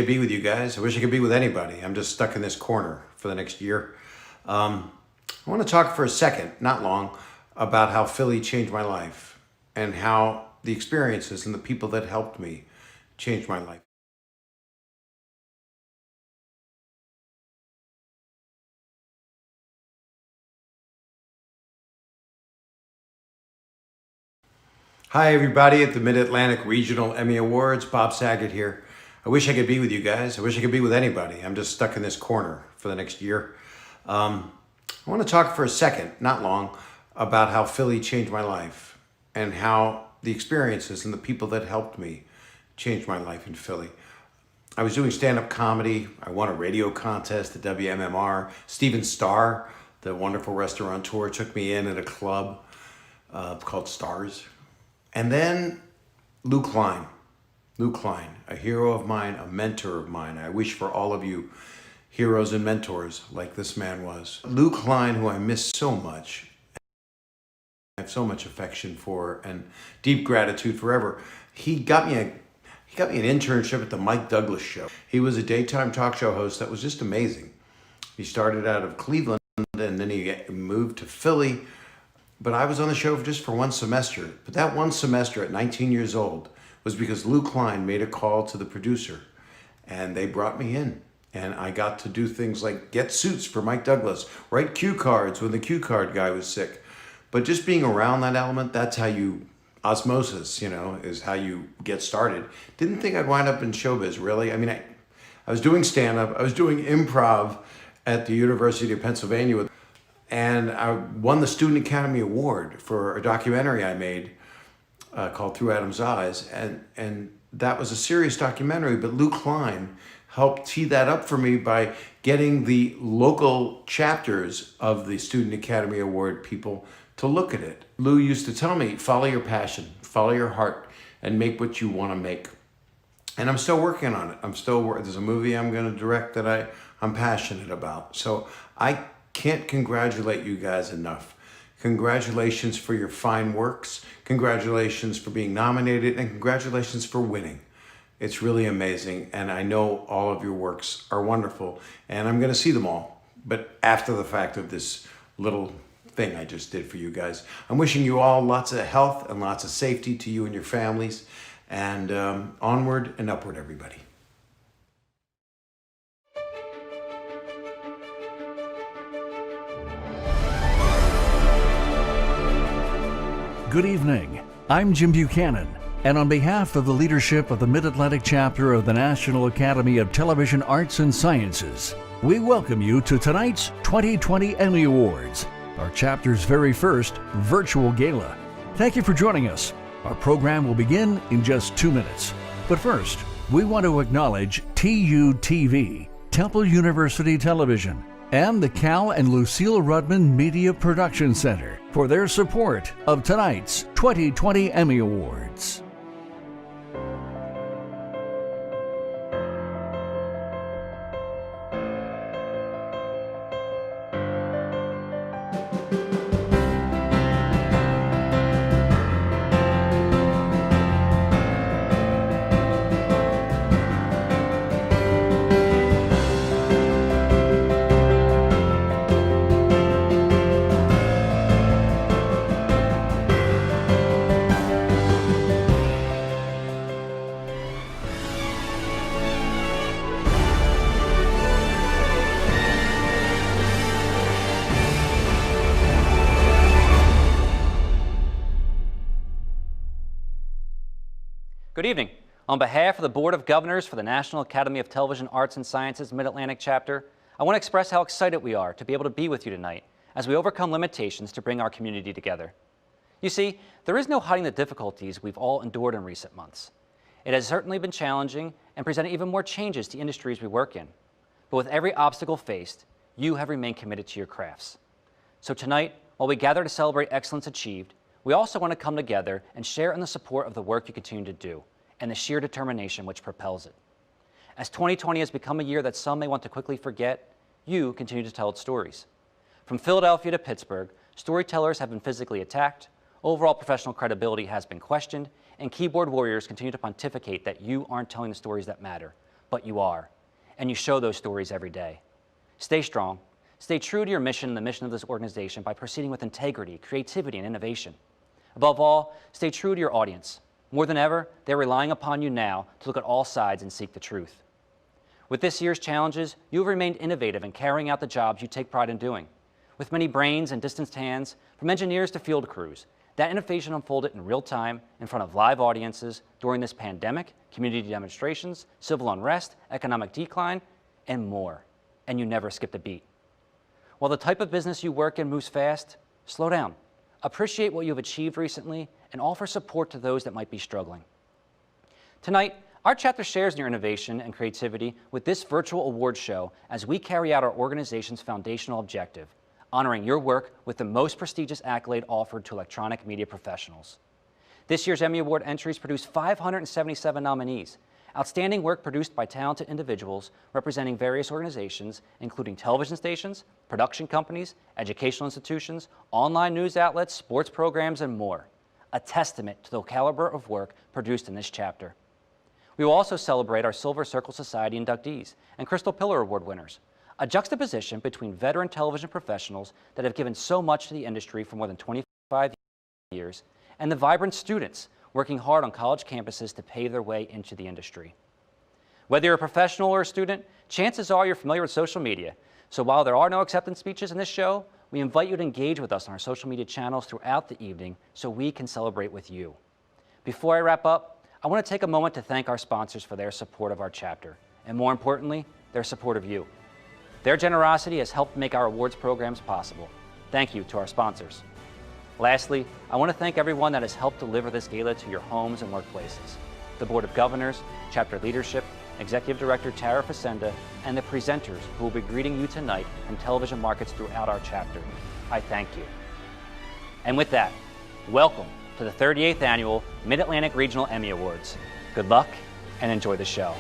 be with you guys. I wish I could be with anybody. I'm just stuck in this corner for the next year. I want to talk for a second, not long, about how Philly changed my life and how the experiences and the people that helped me changed my life. Hi, everybody at the Mid-Atlantic Regional Emmy Awards. Bob Saget here. I wish I could be with you guys. I wish I could be with anybody. I'm just stuck in this corner for the next year. I want to talk for a second, not long, about how Philly changed my life and how the experiences and the people that helped me changed my life in Philly. I was doing stand-up comedy. I won a radio contest at WMMR. Steven Starr, the wonderful restaurateur, took me in at a club called Stars. And then Lou Klein, a hero of mine, a mentor of mine. I wish for all of you heroes and mentors like this man was. Lou Klein, who I miss so much, I have so much affection for and deep gratitude forever. He got me an internship at the Mike Douglas Show. He was a daytime talk show host that was just amazing. He started out of Cleveland and then he moved to Philly. But I was on the show just for one semester. But that one semester at 19 years old was because Lou Klein made a call to the producer and they brought me in. And I got to do things like get suits for Mike Douglas, write cue cards when the cue card guy was sick. But just being around that element, that's how you, osmosis, is how you get started. Didn't think I'd wind up in showbiz, really. I mean, I was doing stand-up, I was doing improv at the University of Pennsylvania, and I won the Student Academy Award for a documentary I made called Through Adam's Eyes. And that was a serious documentary, but Lou Klein helped tee that up for me by getting the local chapters of the Student Academy Award people to look at it. Lou used to tell me, follow your passion, follow your heart, and make what you want to make. And I'm still working on it. There's a movie I'm going to direct that I'm passionate about. So I can't congratulate you guys enough. Congratulations for your fine works. Congratulations for being nominated, and congratulations for winning. It's really amazing, and I know all of your works are wonderful, and I'm going to see them all, but after the fact of this little thing I just did for you guys. I'm wishing you all lots of health and lots of safety to you and your families, and onward and upward, everybody. Good evening. I'm Jim Buchanan, and on behalf of the leadership of the Mid-Atlantic chapter of the National Academy of Television Arts and Sciences, we welcome you to tonight's 2020 Emmy Awards, our chapter's very first virtual gala. Thank you for joining us. Our program will begin in just 2 minutes. But first, we want to acknowledge TUTV, Temple University Television, and the Cal and Lucille Rudman Media Production Center for their support of tonight's 2020 Emmy Awards. Good evening. On behalf of the Board of Governors for the National Academy of Television Arts and Sciences Mid-Atlantic Chapter, I want to express how excited we are to be able to be with you tonight as we overcome limitations to bring our community together. You see, there is no hiding the difficulties we've all endured in recent months. It has certainly been challenging and presented even more changes to industries we work in. But with every obstacle faced, you have remained committed to your crafts. So tonight, while we gather to celebrate excellence achieved, we also want to come together and share in the support of the work you continue to do and the sheer determination which propels it. As 2020 has become a year that some may want to quickly forget, you continue to tell its stories. From Philadelphia to Pittsburgh, storytellers have been physically attacked, overall professional credibility has been questioned, and keyboard warriors continue to pontificate that you aren't telling the stories that matter, but you are, and you show those stories every day. Stay strong. Stay true to your mission and the mission of this organization by proceeding with integrity, creativity, and innovation. Above all, stay true to your audience. More than ever, they're relying upon you now to look at all sides and seek the truth. With this year's challenges, you've remained innovative in carrying out the jobs you take pride in doing. With many brains and distanced hands, from engineers to field crews, that innovation unfolded in real time in front of live audiences during this pandemic, community demonstrations, civil unrest, economic decline, and more. And you never skipped a beat. While the type of business you work in moves fast, slow down. Appreciate what you've achieved recently and offer support to those that might be struggling. Tonight, our chapter shares in your innovation and creativity with this virtual awards show as we carry out our organization's foundational objective, honoring your work with the most prestigious accolade offered to electronic media professionals. This year's Emmy Award entries produced 577 nominees. Outstanding work produced by talented individuals representing various organizations, including television stations, production companies, educational institutions, online news outlets, sports programs, and more. A testament to the caliber of work produced in this chapter. We will also celebrate our Silver Circle Society inductees and Crystal Pillar Award winners, a juxtaposition between veteran television professionals that have given so much to the industry for more than 25 years, and the vibrant students working hard on college campuses to pave their way into the industry. Whether you're a professional or a student, chances are you're familiar with social media. So while there are no acceptance speeches in this show, we invite you to engage with us on our social media channels throughout the evening so we can celebrate with you. Before I wrap up, I want to take a moment to thank our sponsors for their support of our chapter, and more importantly, their support of you. Their generosity has helped make our awards programs possible. Thank you to our sponsors. Lastly, I want to thank everyone that has helped deliver this gala to your homes and workplaces. The Board of Governors, chapter leadership, Executive Director Tara Facenda, and the presenters who will be greeting you tonight from television markets throughout our chapter. I thank you. And with that, welcome to the 38th Annual Mid-Atlantic Regional Emmy Awards. Good luck and enjoy the show.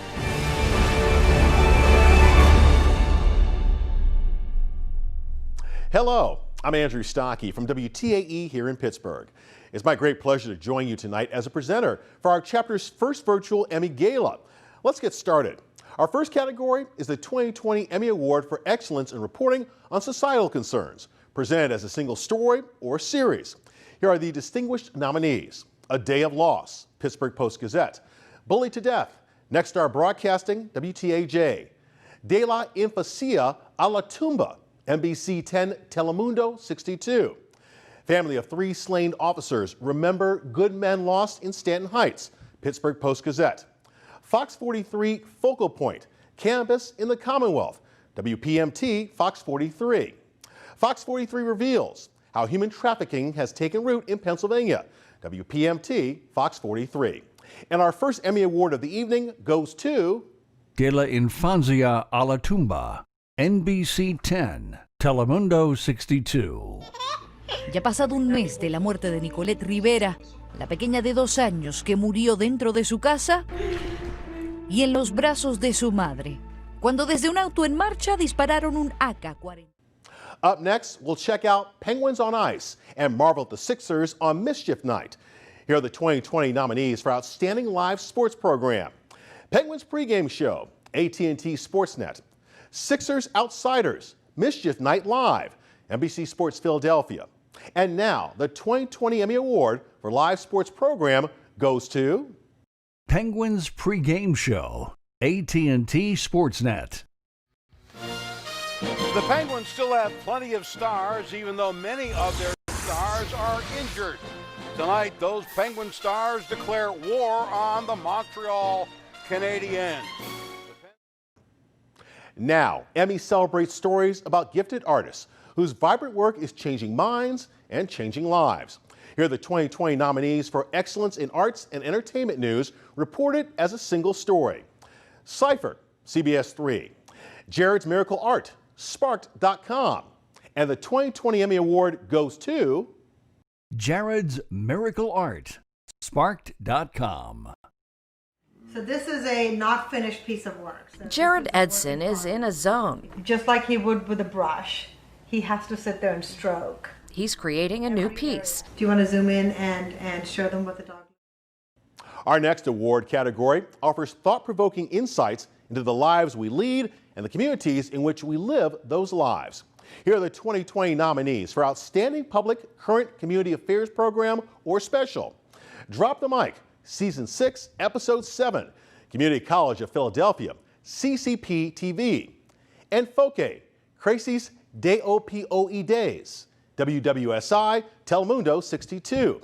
Hello, I'm Andrew Stockey from WTAE here in Pittsburgh. It's my great pleasure to join you tonight as a presenter for our chapter's first virtual Emmy Gala. Let's get started. Our first category is the 2020 Emmy Award for Excellence in Reporting on Societal Concerns, presented as a single story or series. Here are the distinguished nominees: A Day of Loss, Pittsburgh Post-Gazette; Bullied to Death, Nexstar Broadcasting, WTAJ; De la Infancia a la Tumba, NBC 10 Telemundo 62. Family of 3 slain officers remember good men lost in Stanton Heights, Pittsburgh Post-Gazette. Fox 43 Focal Point, Cannabis in the Commonwealth, WPMT Fox 43. Fox 43 reveals how human trafficking has taken root in Pennsylvania, WPMT Fox 43. And our first Emmy Award of the evening goes to De la Infancia a la Tumba, NBC 10, Telemundo 62. Ya pasado un mes de la muerte de Nicolette Rivera, la pequeña de 2 años que murió dentro de su casa y en los brazos de su madre, cuando desde un auto en marcha dispararon un AK-40. Up next, we'll check out Penguins on Ice and marvel at the Sixers on Mischief Night. Here are the 2020 nominees for Outstanding Live Sports Program: Penguins Pregame Show, AT&T Sportsnet; Sixers Outsiders, Mischief Night Live, NBC Sports Philadelphia. And now, the 2020 Emmy Award for Live Sports Program goes to Penguins Pregame Show, AT&T Sportsnet. The Penguins still have plenty of stars, even though many of their stars are injured. Tonight, those Penguin stars declare war on the Montreal Canadiens. Now, Emmy celebrates stories about gifted artists whose vibrant work is changing minds and changing lives. Here are the 2020 nominees for Excellence in Arts and Entertainment News, reported as a single story: Cypher, CBS 3; Jared's Miracle Art, Sparked.com. And the 2020 Emmy Award goes to Jared's Miracle Art, Sparked.com. So this is a not finished piece of work. So Jared Edson is in a zone. just like he would with a brush, he has to sit there and stroke. He's creating a new piece. Do you want to zoom in and show them what the dog? Our next award category offers thought-provoking insights into the lives we lead and the communities in which we live those lives. Here are the 2020 nominees for Outstanding Public Current Community Affairs Program or Special. Drop the Mic, Season 6, Episode 7, Community College of Philadelphia, CCP TV. Enfoque, Crisis de Opioides Days, WWSI, Telemundo 62.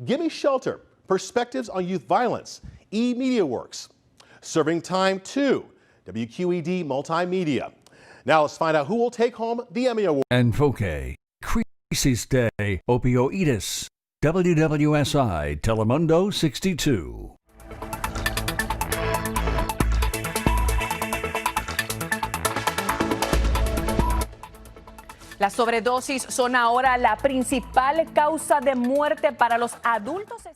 Gimme Shelter, Perspectives on Youth Violence, eMediaWorks. Serving Time 2, WQED Multimedia. Now let's find out who will take home the Emmy Award. Enfoque, Crisis de Opioides, WWSI, Telemundo 62. Las sobredosis son ahora la principal causa de muerte para los adultos.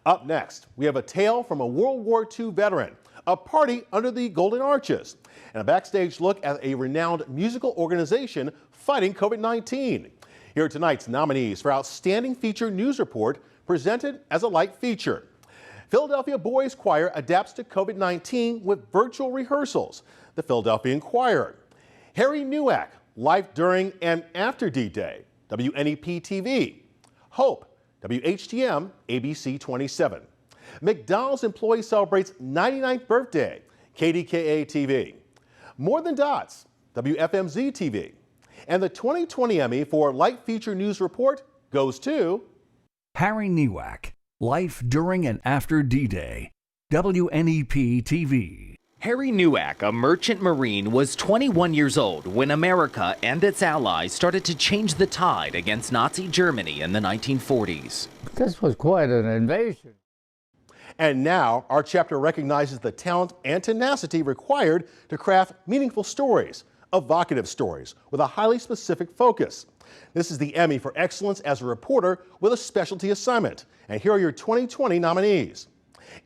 Up next, we have a tale from a World War II veteran, a party under the Golden Arches, and a backstage look at a renowned musical organization fighting COVID-19. Here are tonight's nominees for Outstanding Feature News Report, presented as a light feature. Philadelphia Boys Choir adapts to COVID-19 with virtual rehearsals. The Philadelphia Inquirer. Harry Newak, Life During and After D-Day, WNEP TV. Hope, WHTM, ABC 27. McDonald's employee celebrates 99th birthday, KDKA TV. More Than Dots, WFMZ TV. And the 2020 Emmy for Light Feature News Report goes to Harry Newak, Life During and After D-Day, WNEP TV. Harry Newak, a merchant marine, was 21 years old when America and its allies started to change the tide against Nazi Germany in the 1940s. This was quite an invasion. And now our chapter recognizes the talent and tenacity required to craft meaningful stories, evocative stories with a highly specific focus. This is the Emmy for Excellence as a Reporter with a Specialty Assignment. And here are your 2020 nominees.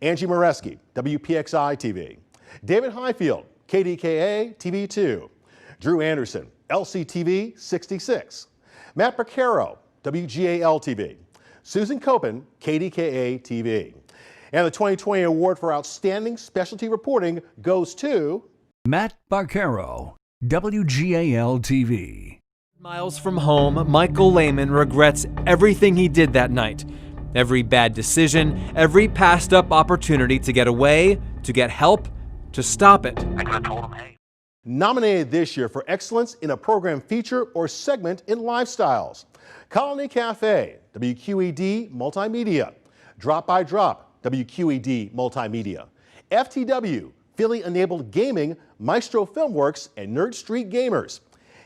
Angie Moreski, WPXI TV. David Highfield, KDKA TV2. Drew Anderson, LCTV 66. Matt Beccaro, WGAL TV. Susan Copen, KDKA TV. And the 2020 award for Outstanding Specialty Reporting goes to Matt Beccaro, WGAL TV. Miles from home, Michael Lehman regrets everything he did that night. Every bad decision, every passed up opportunity to get away, to get help, to stop it. I could have told him, hey. Nominated this year for excellence in a program feature or segment in lifestyles. Colony Cafe, WQED Multimedia. Drop by Drop, WQED Multimedia. FTW, Philly Enabled Gaming, Maestro Filmworks, and Nerd Street Gamers.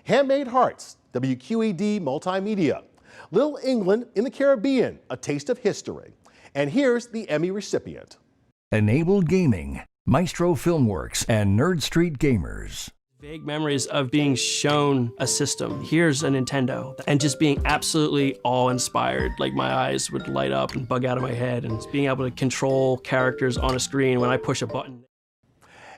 Handmade Hearts, WQED Multimedia. Little England in the Caribbean, A Taste of History. And here's the Emmy recipient. Enabled Gaming, Maestro Filmworks, and Nerd Street Gamers. Vague memories of being shown a system. Here's a Nintendo. And just being absolutely awe-inspired. Like my eyes would light up and bug out of my head. And being able to control characters on a screen when I push a button.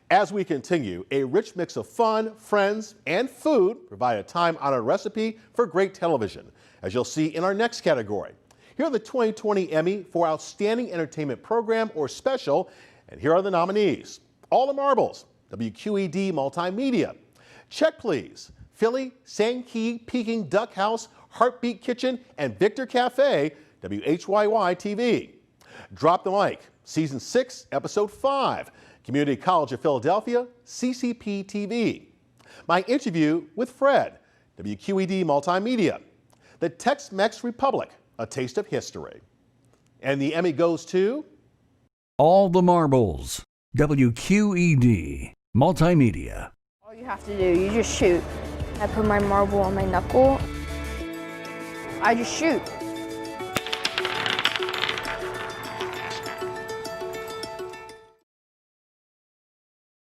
As we continue, a rich mix of fun, friends, and food provide a time-honored recipe for great television, as you'll see in our next category. Here are the 2020 Emmy for Outstanding Entertainment Program or Special, and here are the nominees. All the Marbles, WQED Multimedia. Check Please, Philly, Sankey, Peking Duck House, Heartbeat Kitchen, and Victor Cafe, WHYY TV. Drop the Mic, Season 6, Episode 5, Community College of Philadelphia, CCP TV. My Interview with Fred, WQED Multimedia. The Tex-Mex Republic, A Taste of History. And the Emmy goes to All the Marbles, WQED Multimedia. All you have to do, you just shoot. I put my marble on my knuckle. I just shoot.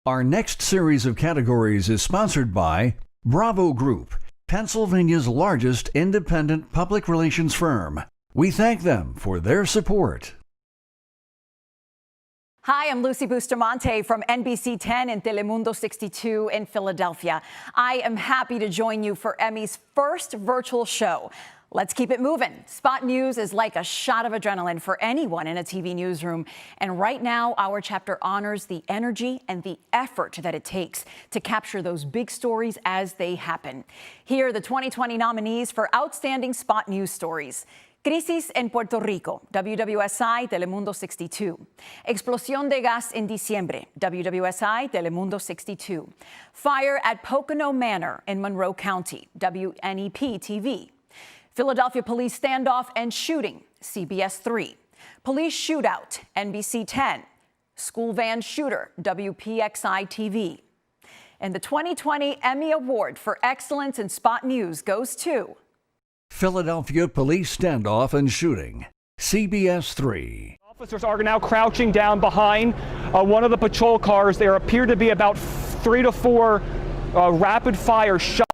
Our next series of categories is sponsored by Bravo Group, Pennsylvania's largest independent public relations firm. We thank them for their support. Hi, I'm Lucy Bustamante from NBC 10 and Telemundo 62 in Philadelphia. I am happy to join you for Emmy's first virtual show. Let's keep it moving. Spot News is like a shot of adrenaline for anyone in a TV newsroom. And right now, our chapter honors the energy and the effort that it takes to capture those big stories as they happen. Here are the 2020 nominees for Outstanding Spot News Stories. Crisis en Puerto Rico, WWSI, Telemundo 62. Explosión de gas en diciembre, WWSI, Telemundo 62. Fire at Pocono Manor in Monroe County, WNEP TV. Philadelphia police standoff and shooting, CBS 3. Police shootout, NBC 10. School van shooter, WPXI TV. And the 2020 Emmy Award for Excellence in Spot News goes to Philadelphia police standoff and shooting, CBS 3. Officers are now crouching down behind one of the patrol cars. There appear to be about 3 to 4 rapid fire shots.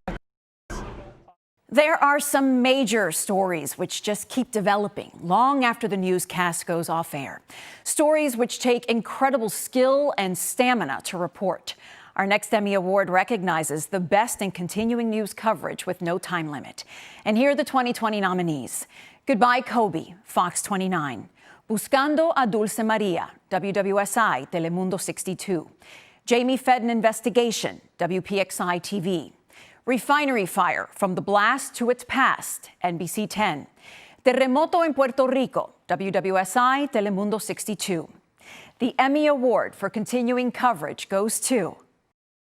There are some major stories which just keep developing long after the newscast goes off air. Stories which take incredible skill and stamina to report. Our next Emmy Award recognizes the best in continuing news coverage with no time limit. And here are the 2020 nominees. Goodbye, Kobe, Fox 29. Buscando a Dulce Maria, WWSI, Telemundo 62. Jamie Fedden Investigation, WPXI TV. Refinery Fire, From the Blast to Its Past, NBC 10. Terremoto en Puerto Rico, WWSI, Telemundo 62. The Emmy Award for continuing coverage goes to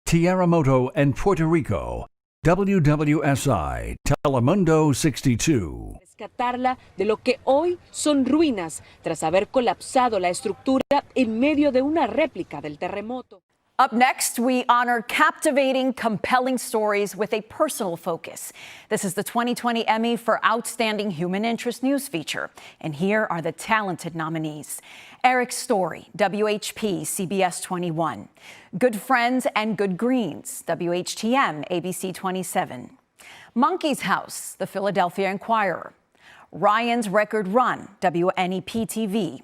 Terremoto en Puerto Rico, WWSI, Telemundo 62. Rescatarla de lo que hoy son ruinas tras haber colapsado la estructura en medio de una réplica del terremoto. Up next, we honor captivating, compelling stories with a personal focus. This is the 2020 Emmy for Outstanding Human Interest News Feature. And here are the talented nominees. Eric's Story, WHP, CBS 21. Good Friends and Good Greens, WHTM, ABC 27. Monkey's House, The Philadelphia Inquirer. Ryan's Record Run, WNEP TV.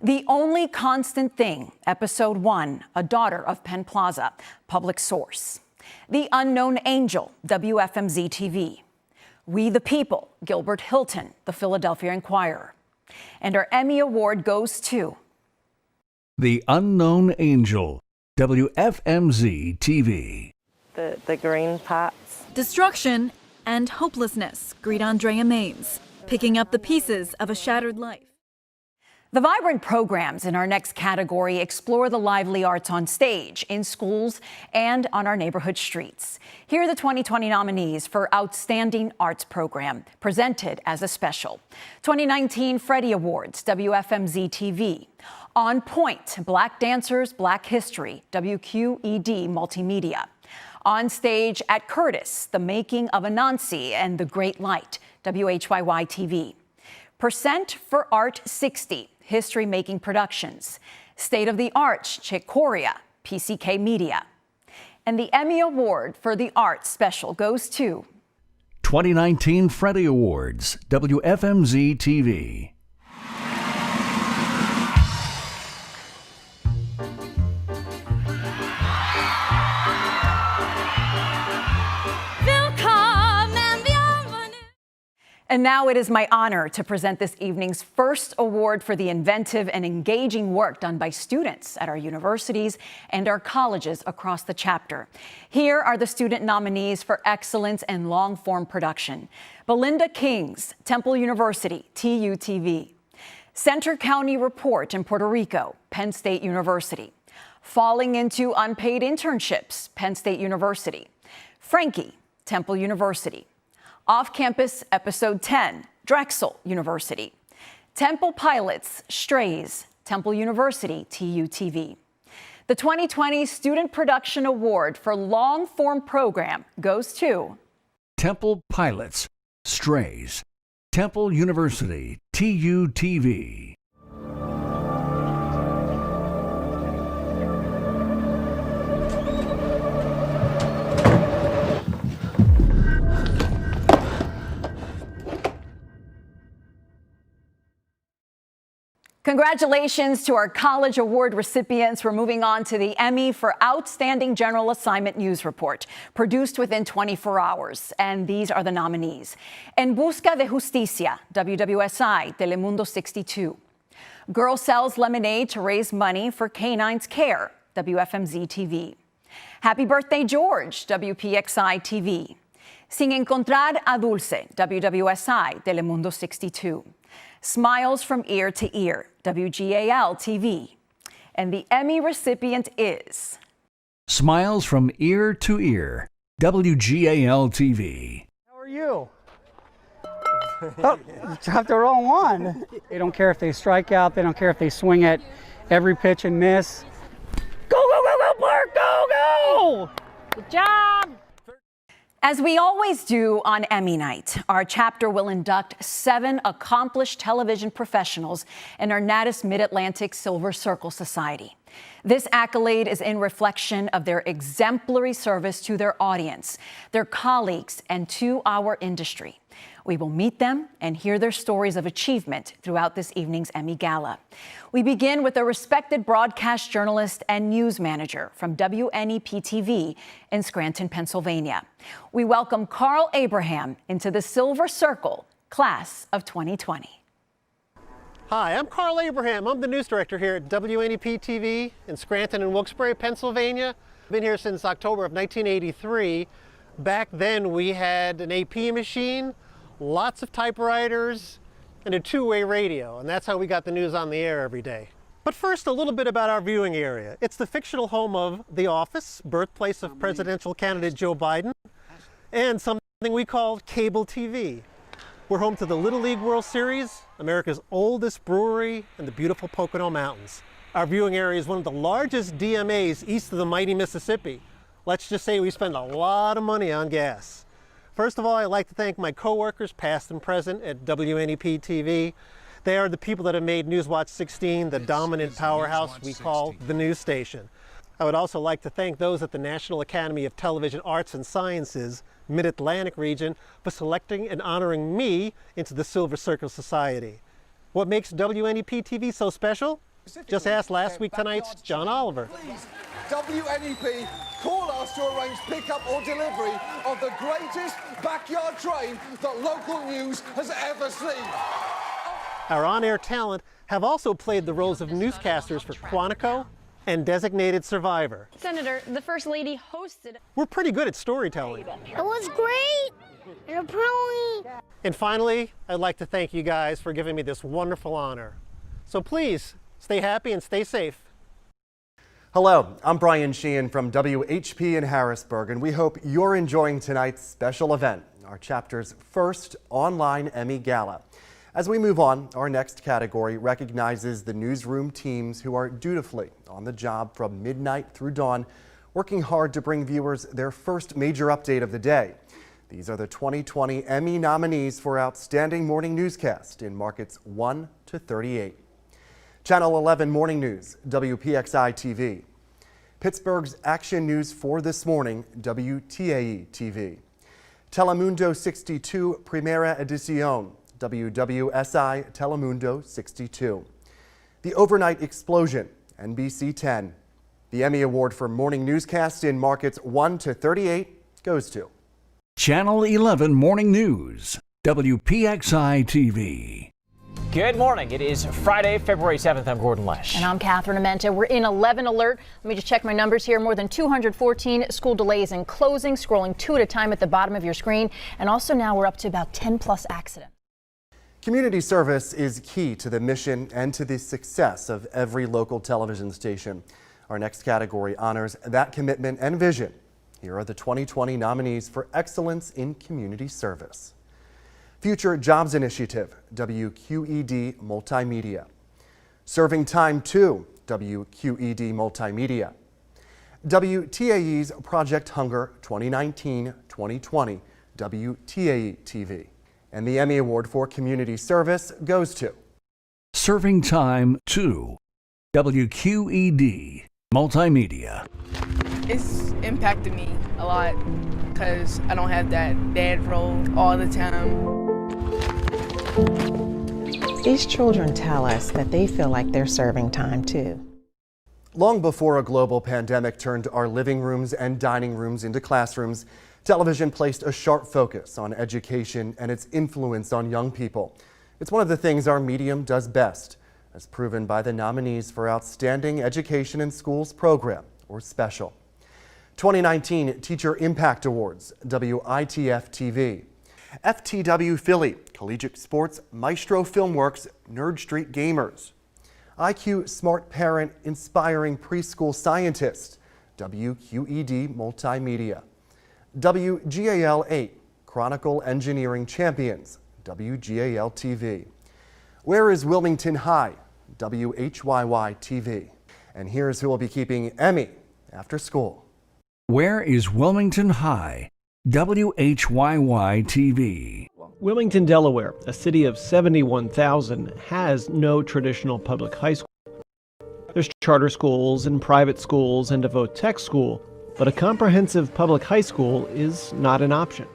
The Only Constant Thing, Episode 1, A Daughter of Penn Plaza, Public Source. The Unknown Angel, WFMZ TV. We the People, Gilbert Hilton, The Philadelphia Inquirer. And our Emmy Award goes to The Unknown Angel, WFMZ TV. The green parts. Destruction and hopelessness greet Andrea Maines, picking up the pieces of a shattered life. The vibrant programs in our next category explore the lively arts on stage, in schools, and on our neighborhood streets. Here are the 2020 nominees for Outstanding Arts Program, presented as a special. 2019 Freddie Awards, WFMZ TV. On Point, Black Dancers, Black History, WQED Multimedia. On Stage at Curtis, The Making of Anansi and the Great Light, WHYY TV. Percent for Art 60, History Making Productions. State of the Arts, Chick Corea, PCK Media. And the Emmy Award for the Arts Special goes to 2019 Freddie Awards, WFMZ TV. And now it is my honor to present this evening's first award for the inventive and engaging work done by students at our universities and our colleges across the chapter. Here are the student nominees for excellence in long-form production. Belinda King's, Temple University, TUTV. Center County Report in Puerto Rico, Penn State University. Falling into Unpaid Internships, Penn State University. Frankie, Temple University. Off-Campus Episode 10, Drexel University. Temple Pilots, Strays, Temple University, TUTV. The 2020 Student Production Award for Long-Form Program goes to Temple Pilots, Strays, Temple University, TUTV. Congratulations to our College Award recipients. We're moving on to the Emmy for Outstanding General Assignment News Report, produced within 24 hours. And these are the nominees. En Busca de Justicia, WWSI, Telemundo 62. Girl sells lemonade to raise money for Canines Care, WFMZ TV. Happy Birthday, George, WPXI TV. Sin encontrar a Dulce, WWSI, Telemundo 62. Smiles from Ear to Ear, WGAL TV. And the Emmy recipient is Smiles from Ear to Ear, WGAL TV. How are you? Oh, dropped the wrong one. They don't care if they strike out. They don't care if they swing at every pitch and miss. Go, go, go, go, Clark, go, go! Good job! As we always do on Emmy night, our chapter will induct 7 accomplished television professionals in our Natus Mid-Atlantic Silver Circle Society. This accolade is in reflection of their exemplary service to their audience, their colleagues, and to our industry. We will meet them and hear their stories of achievement throughout this evening's Emmy Gala. We begin with a respected broadcast journalist and news manager from WNEP-TV in Scranton, Pennsylvania. We welcome Carl Abraham into the Silver Circle, class of 2020. Hi, I'm Carl Abraham. I'm the news director here at WNEP-TV in Scranton and Wilkes-Barre, Pennsylvania. I've been here since October of 1983. Back then we had an AP machine, lots of typewriters, and a two-way radio, and that's how we got the news on the air every day. But first, a little bit about our viewing area. It's the fictional home of The Office, birthplace of presidential candidate Joe Biden, and something we call cable TV. We're home to the Little League World Series, America's oldest brewery, and the beautiful Pocono Mountains. Our viewing area is one of the largest DMAs east of the mighty Mississippi. Let's just say we spend a lot of money on gas. First of all, I'd like to thank my coworkers, past and present, at WNEP-TV. They are the people that have made Newswatch 16 the dominant powerhouse we call the news station. I would also like to thank those at the National Academy of Television Arts and Sciences, Mid-Atlantic region, for selecting and honoring me into the Silver Circle Society. What makes WNEP-TV so special? Just ask last week tonight's John Oliver. Please, WNEP, call us to arrange pickup or delivery of the greatest backyard train that local news has ever seen. Our on-air talent have also played the roles of newscasters for Quantico and Designated Survivor. Senator, the First Lady hosted. We're pretty good at storytelling. It was great. And probably. And finally, I'd like to thank you guys for giving me this wonderful honor. So please, stay happy and stay safe. Hello, I'm Brian Sheehan from WHP in Harrisburg, and we hope you're enjoying tonight's special event, our chapter's first online Emmy Gala. As we move on, our next category recognizes the newsroom teams who are dutifully on the job from midnight through dawn, working hard to bring viewers their first major update of the day. These are the 2020 Emmy nominees for Outstanding Morning Newscast in markets 1 to 38. Channel 11 Morning News, WPXI TV. Pittsburgh's Action News for This Morning, WTAE TV. Telemundo 62 Primera Edición, WWSI Telemundo 62. The Overnight Explosion, NBC 10. The Emmy Award for Morning Newscast in markets 1 to 38 goes to Channel 11 Morning News, WPXI TV. Good morning. It is Friday, February 7th. I'm Gordon Lesh. And I'm Catherine Amenta. We're in 11 alert. Let me just check my numbers here. More than 214 school delays and closing, scrolling 2 at a time at the bottom of your screen. And also now we're up to about 10 plus accidents. Community service is key to the mission and to the success of every local television station. Our next category honors that commitment and vision. Here are the 2020 nominees for excellence in community service. Future Jobs Initiative, WQED Multimedia. Serving Time 2, WQED Multimedia. WTAE's Project Hunger 2019-2020, WTAE TV. And the Emmy Award for Community Service goes to Serving Time 2, WQED Multimedia. It's impacted me a lot because I don't have that dad role all the time. These children tell us that they feel like they're serving time too. Long before a global pandemic turned our living rooms and dining rooms into classrooms, television placed a sharp focus on education and its influence on young people. It's one of the things our medium does best, as proven by the nominees for Outstanding Education in Schools Program, or Special. 2019 Teacher Impact Awards, WITF-TV. FTW Philly, Collegiate Sports, Maestro Filmworks, Nerd Street Gamers. IQ Smart Parent, Inspiring Preschool Scientist, WQED Multimedia. WGAL 8, Chronicle Engineering Champions, WGAL-TV. Where is Wilmington High? WHYY-TV. And here's who will be keeping Emmy after school. Where is Wilmington High? WHYY-TV. Wilmington, Delaware, a city of 71,000, has no traditional public high school. There's charter schools and private schools and a vo-tech school, but a comprehensive public high school is not an option.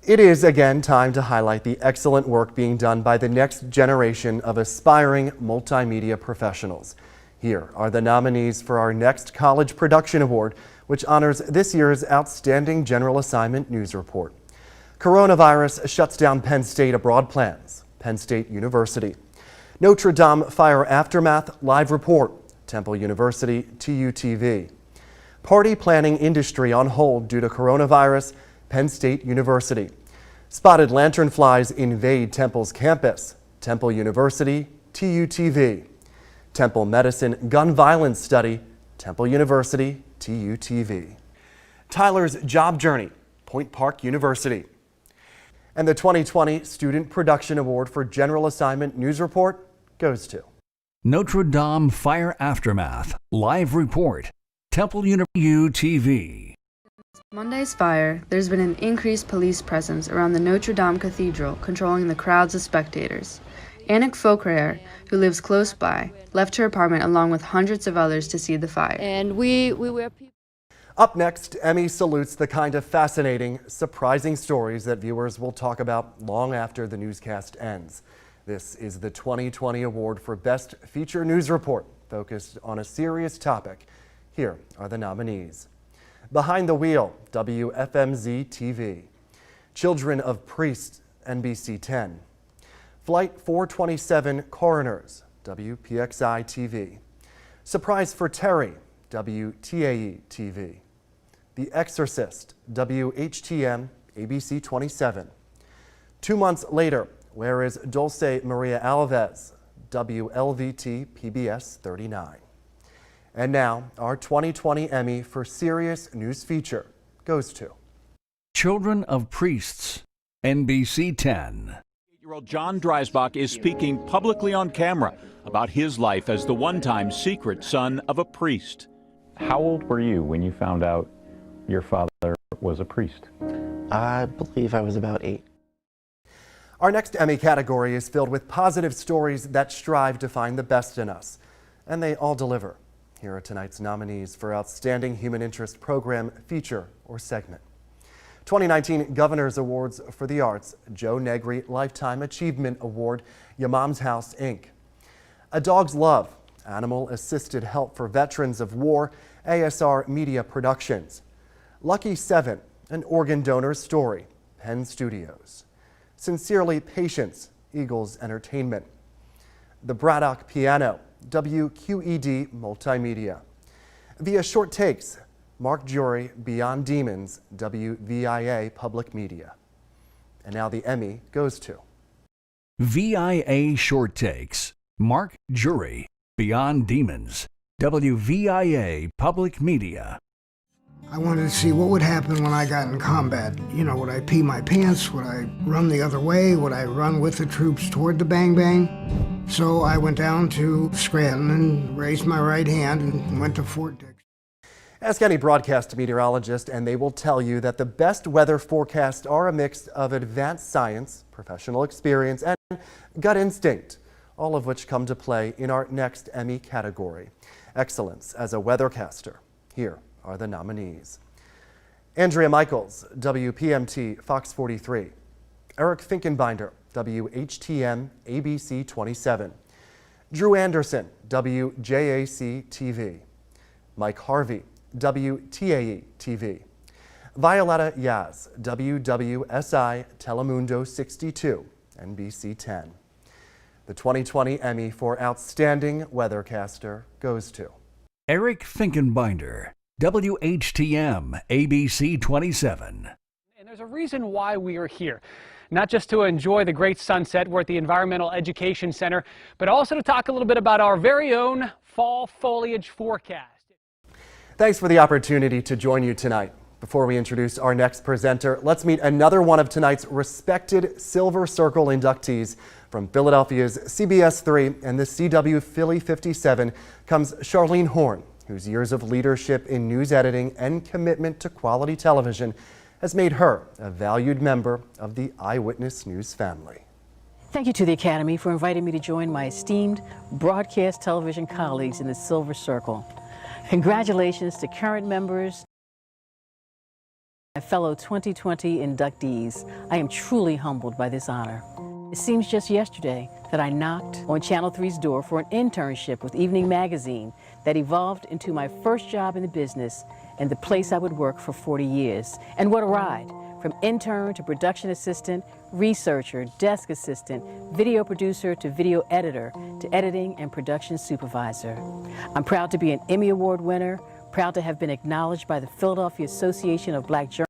It is again time to highlight the excellent work being done by the next generation of aspiring multimedia professionals. Here are the nominees for our next College Production Award, which honors this year's Outstanding General Assignment News Report. Coronavirus shuts down Penn State abroad plans, Penn State University. Notre Dame Fire Aftermath Live Report, Temple University, TUTV. Party planning industry on hold due to coronavirus, Penn State University. Spotted lanternflies invade Temple's campus, Temple University, TUTV. Temple Medicine Gun Violence Study, Temple University, TUTV. Tyler's Job Journey, Point Park University. And the 2020 Student Production Award for General Assignment News Report goes to Notre Dame Fire Aftermath Live Report, Temple University, UTV. Monday's fire, there's been an increased police presence around the Notre Dame Cathedral, controlling the crowds of spectators. Anik Faucraire, who lives close by, left her apartment along with hundreds of others to see the fire. And we were people. Up next, Emmy salutes the kind of fascinating, surprising stories that viewers will talk about long after the newscast ends. This is the 2020 award for Best Feature News Report, focused on a serious topic. Here are the nominees. Behind the Wheel, WFMZ-TV. Children of Priests, NBC 10. Flight 427 Coroners, WPXI-TV. Surprise for Terry, WTAE-TV. The Exorcist, WHTM, ABC 27. 2 months later, where is Dulce Maria Alves, WLVT, PBS 39. And now, our 2020 Emmy for Serious News Feature goes to Children of Priests, NBC 10. 8-year-old John Dreisbach is speaking publicly on camera about his life as the one-time secret son of a priest. How old were you when you found out your father was a priest? I believe I was about 8. Our next Emmy category is filled with positive stories that strive to find the best in us, and they all deliver. Here are tonight's nominees for Outstanding Human Interest Program, Feature, or Segment. 2019 Governor's Awards for the Arts, Joe Negri Lifetime Achievement Award, Your Mom's House, Inc. A Dog's Love, Animal Assisted Help for Veterans of War, ASR Media Productions. Lucky 7, An Organ Donor's Story, Penn Studios. Sincerely Patience, Eagles Entertainment. The Braddock Piano, WQED Multimedia. Via Short Takes, Mark Jury, Beyond Demons, WVIA Public Media. And now the Emmy goes to VIA Short Takes, Mark Jury, Beyond Demons, WVIA Public Media. I wanted to see what would happen when I got in combat. You know, would I pee my pants? Would I run the other way? Would I run with the troops toward the bang bang? So I went down to Scranton and raised my right hand and went to Fort Dix. Ask any broadcast meteorologist and they will tell you that the best weather forecasts are a mix of advanced science, professional experience, and gut instinct, all of which come to play in our next Emmy category, Excellence as a Weathercaster. Here are the nominees. Andrea Michaels, WPMT Fox 43. Eric Finkenbinder, WHTM ABC 27. Drew Anderson, WJAC TV. Mike Harvey, WTAE TV. Violetta Yaz, WWSI Telemundo 62, NBC 10. The 2020 Emmy for Outstanding Weathercaster goes to Eric Finkenbinder, WHTM ABC 27. And there's a reason why we are here. Not just to enjoy the great sunset, we're at the Environmental Education Center, but also to talk a little bit about our very own fall foliage forecast. Thanks for the opportunity to join you tonight. Before we introduce our next presenter, let's meet another one of tonight's respected Silver Circle inductees. From Philadelphia's CBS 3 and the CW Philly 57 comes Charlene Horn, whose years of leadership in news editing and commitment to quality television has made her a valued member of the Eyewitness News family. Thank you to the Academy for inviting me to join my esteemed broadcast television colleagues in the Silver Circle. Congratulations to current members and fellow 2020 inductees. I am truly humbled by this honor. It seems just yesterday that I knocked on Channel 3's door for an internship with Evening Magazine that evolved into my first job in the business and the place I would work for 40 years. And what a ride! From intern to production assistant, researcher, desk assistant, video producer to video editor to editing and production supervisor. I'm proud to be an Emmy Award winner, proud to have been acknowledged by the Philadelphia Association of Black Journalists,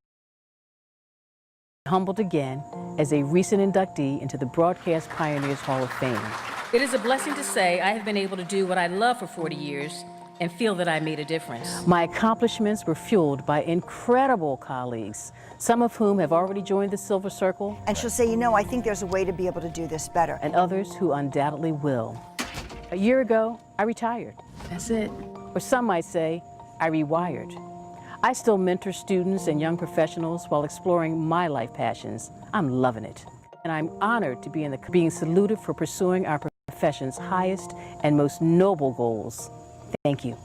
humbled again as a recent inductee into the Broadcast Pioneers Hall of Fame. It is a blessing to say I have been able to do what I love for 40 years and feel that I made a difference. My accomplishments were fueled by incredible colleagues, some of whom have already joined the Silver Circle. And she'll say, you know, I think there's a way to be able to do this better. And others who undoubtedly will. A year ago, I retired. That's it. Or some might say, I rewired. I still mentor students and young professionals while exploring my life passions. I'm loving it. And I'm honored to be being saluted for pursuing our profession's highest and most noble goals. Thank you.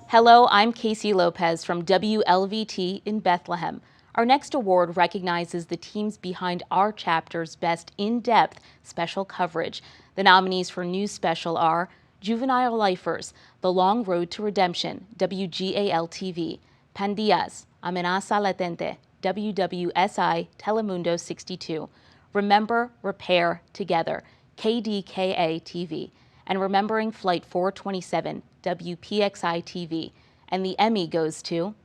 Hello, I'm Casey Lopez from WLVT in Bethlehem. Our next award recognizes the teams behind our chapter's best in-depth special coverage. The nominees for News Special are Juvenile Lifers, The Long Road to Redemption, WGAL-TV, Pandillas, Amenaza Latente, WWSI Telemundo 62, Remember, Repair, Together, KDKA-TV, and Remembering Flight 427, WPXI-TV. And the Emmy goes to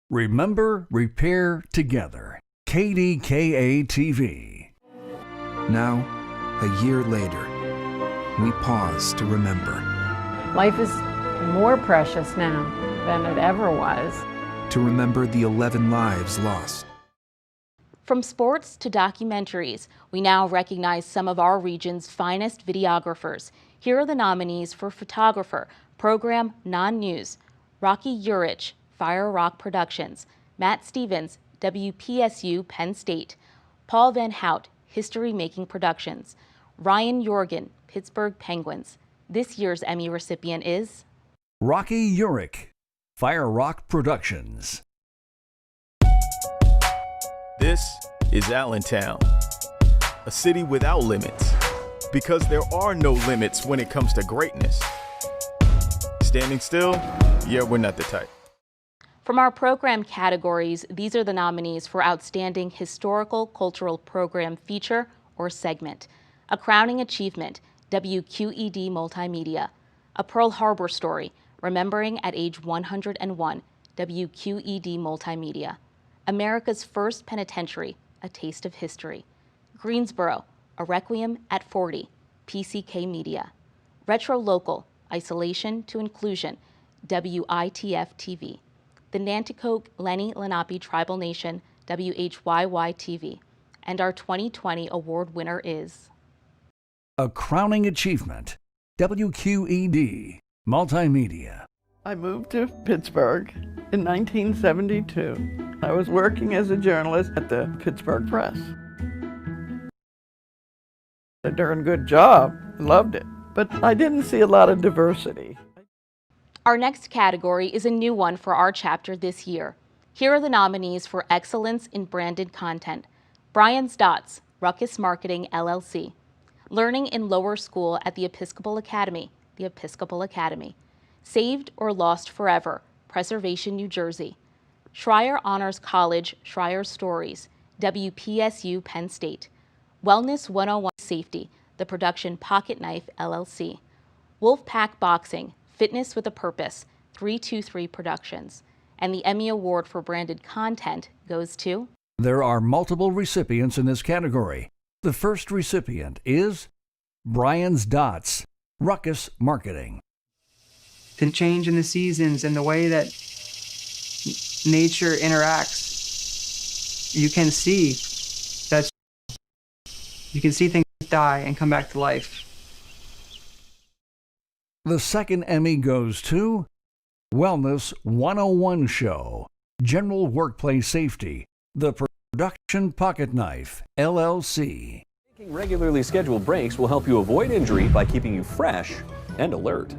Remember, Repair, Together, KDKA-TV. Now, a year later, we pause to remember. Life is more precious now than it ever was. To remember the 11 lives lost. From sports to documentaries, we now recognize some of our region's finest videographers. Here are the nominees for photographer, program non-news: Rocky Urich, Fire Rock Productions; Matt Stevens, WPSU Penn State; Paul Van Hout, History Making Productions; Ryan Jorgen, Pittsburgh Penguins. This year's Emmy recipient is Rocky Urich, Fire Rock Productions. This is Allentown, a city without limits, because there are no limits when it comes to greatness. Standing still? Yeah, we're not the type. From our program categories, these are the nominees for Outstanding Historical Cultural Program Feature or Segment. A Crowning Achievement, WQED Multimedia. A Pearl Harbor Story, Remembering at Age 101, WQED Multimedia. America's First Penitentiary, A Taste of History. Greensboro, A Requiem at 40, PCK Media. Retro Local, Isolation to Inclusion, WITF-TV. The Nanticoke Lenni Lenape Tribal Nation, WHYY-TV. And our 2020 award winner is A Crowning Achievement, WQED Multimedia. I moved to Pittsburgh in 1972. I was working as a journalist at the Pittsburgh Press. A darn good job, loved it, but I didn't see a lot of diversity. Our next category is a new one for our chapter this year. Here are the nominees for Excellence in Branded Content: Brian's Dots, Ruckus Marketing, LLC. Learning in Lower School at the Episcopal Academy, the Episcopal Academy. Saved or Lost Forever, Preservation, New Jersey. Schreier Honors College, Schreier Stories, WPSU, Penn State. Wellness 101 Safety, the production Pocket Knife, LLC. Wolfpack Boxing, Fitness with a Purpose, 323 Productions. And the Emmy Award for Branded Content goes to... There are multiple recipients in this category. The first recipient is Brian's Dots, Ruckus Marketing. The change in the seasons and the way that nature interacts, you can see things die and come back to life. The second Emmy goes to Wellness 101 Show, General Workplace Safety, the production Pocket Knife, LLC. Taking regularly scheduled breaks will help you avoid injury by keeping you fresh and alert.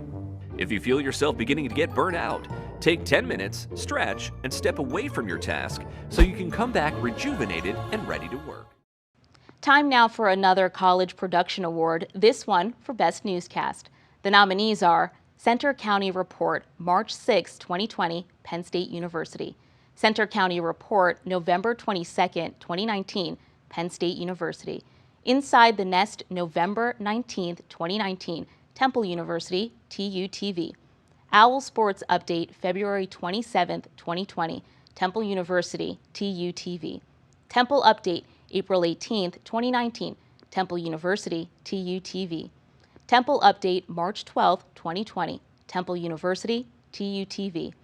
If you feel yourself beginning to get burnt out, take 10 minutes, stretch, and step away from your task so you can come back rejuvenated and ready to work. Time now for another College Production Award, this one for Best Newscast. The nominees are Center County Report, March 6, 2020, Penn State University. Center County Report, November 22, 2019, Penn State University. Inside the Nest, November 19, 2019, Temple University, TUTV. Owl Sports Update, February 27, 2020, Temple University, TUTV. Temple Update, April 18, 2019, Temple University, TUTV. Temple Update, March 12, 2020, Temple University, TUTV.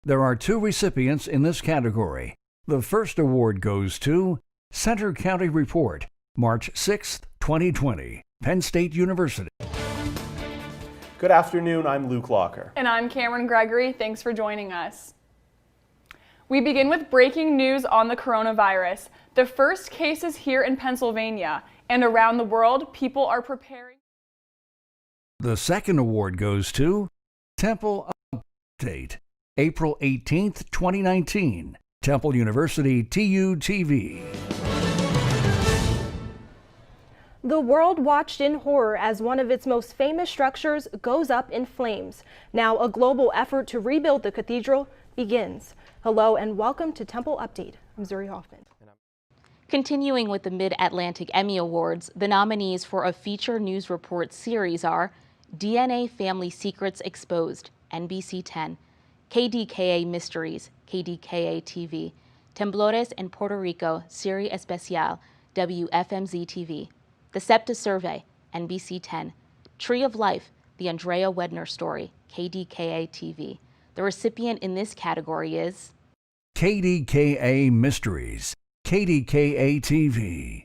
There are two recipients in this category. The first award goes to Center County Report, March 6, 2020, Penn State University. Good afternoon, I'm Luke Locker. And I'm Cameron Gregory. Thanks for joining us. We begin with breaking news on the coronavirus. The first cases here in Pennsylvania and around the world, people are preparing. The second award goes to Temple Update, April 18, 2019, Temple University, TUTV. The world watched in horror as one of its most famous structures goes up in flames. Now a global effort to rebuild the cathedral begins. Hello and welcome to Temple Update. I'm Zuri Hoffman. Continuing with the Mid-Atlantic Emmy Awards, the nominees for a feature news report series are DNA Family Secrets Exposed, NBC 10, KDKA Mysteries, KDKA TV, Temblores en Puerto Rico, Serie Especial, WFMZ TV, The SEPTA Survey, NBC 10, Tree of Life, The Andrea Wedner Story, KDKA TV. The recipient in this category is KDKA Mysteries, KDKA TV.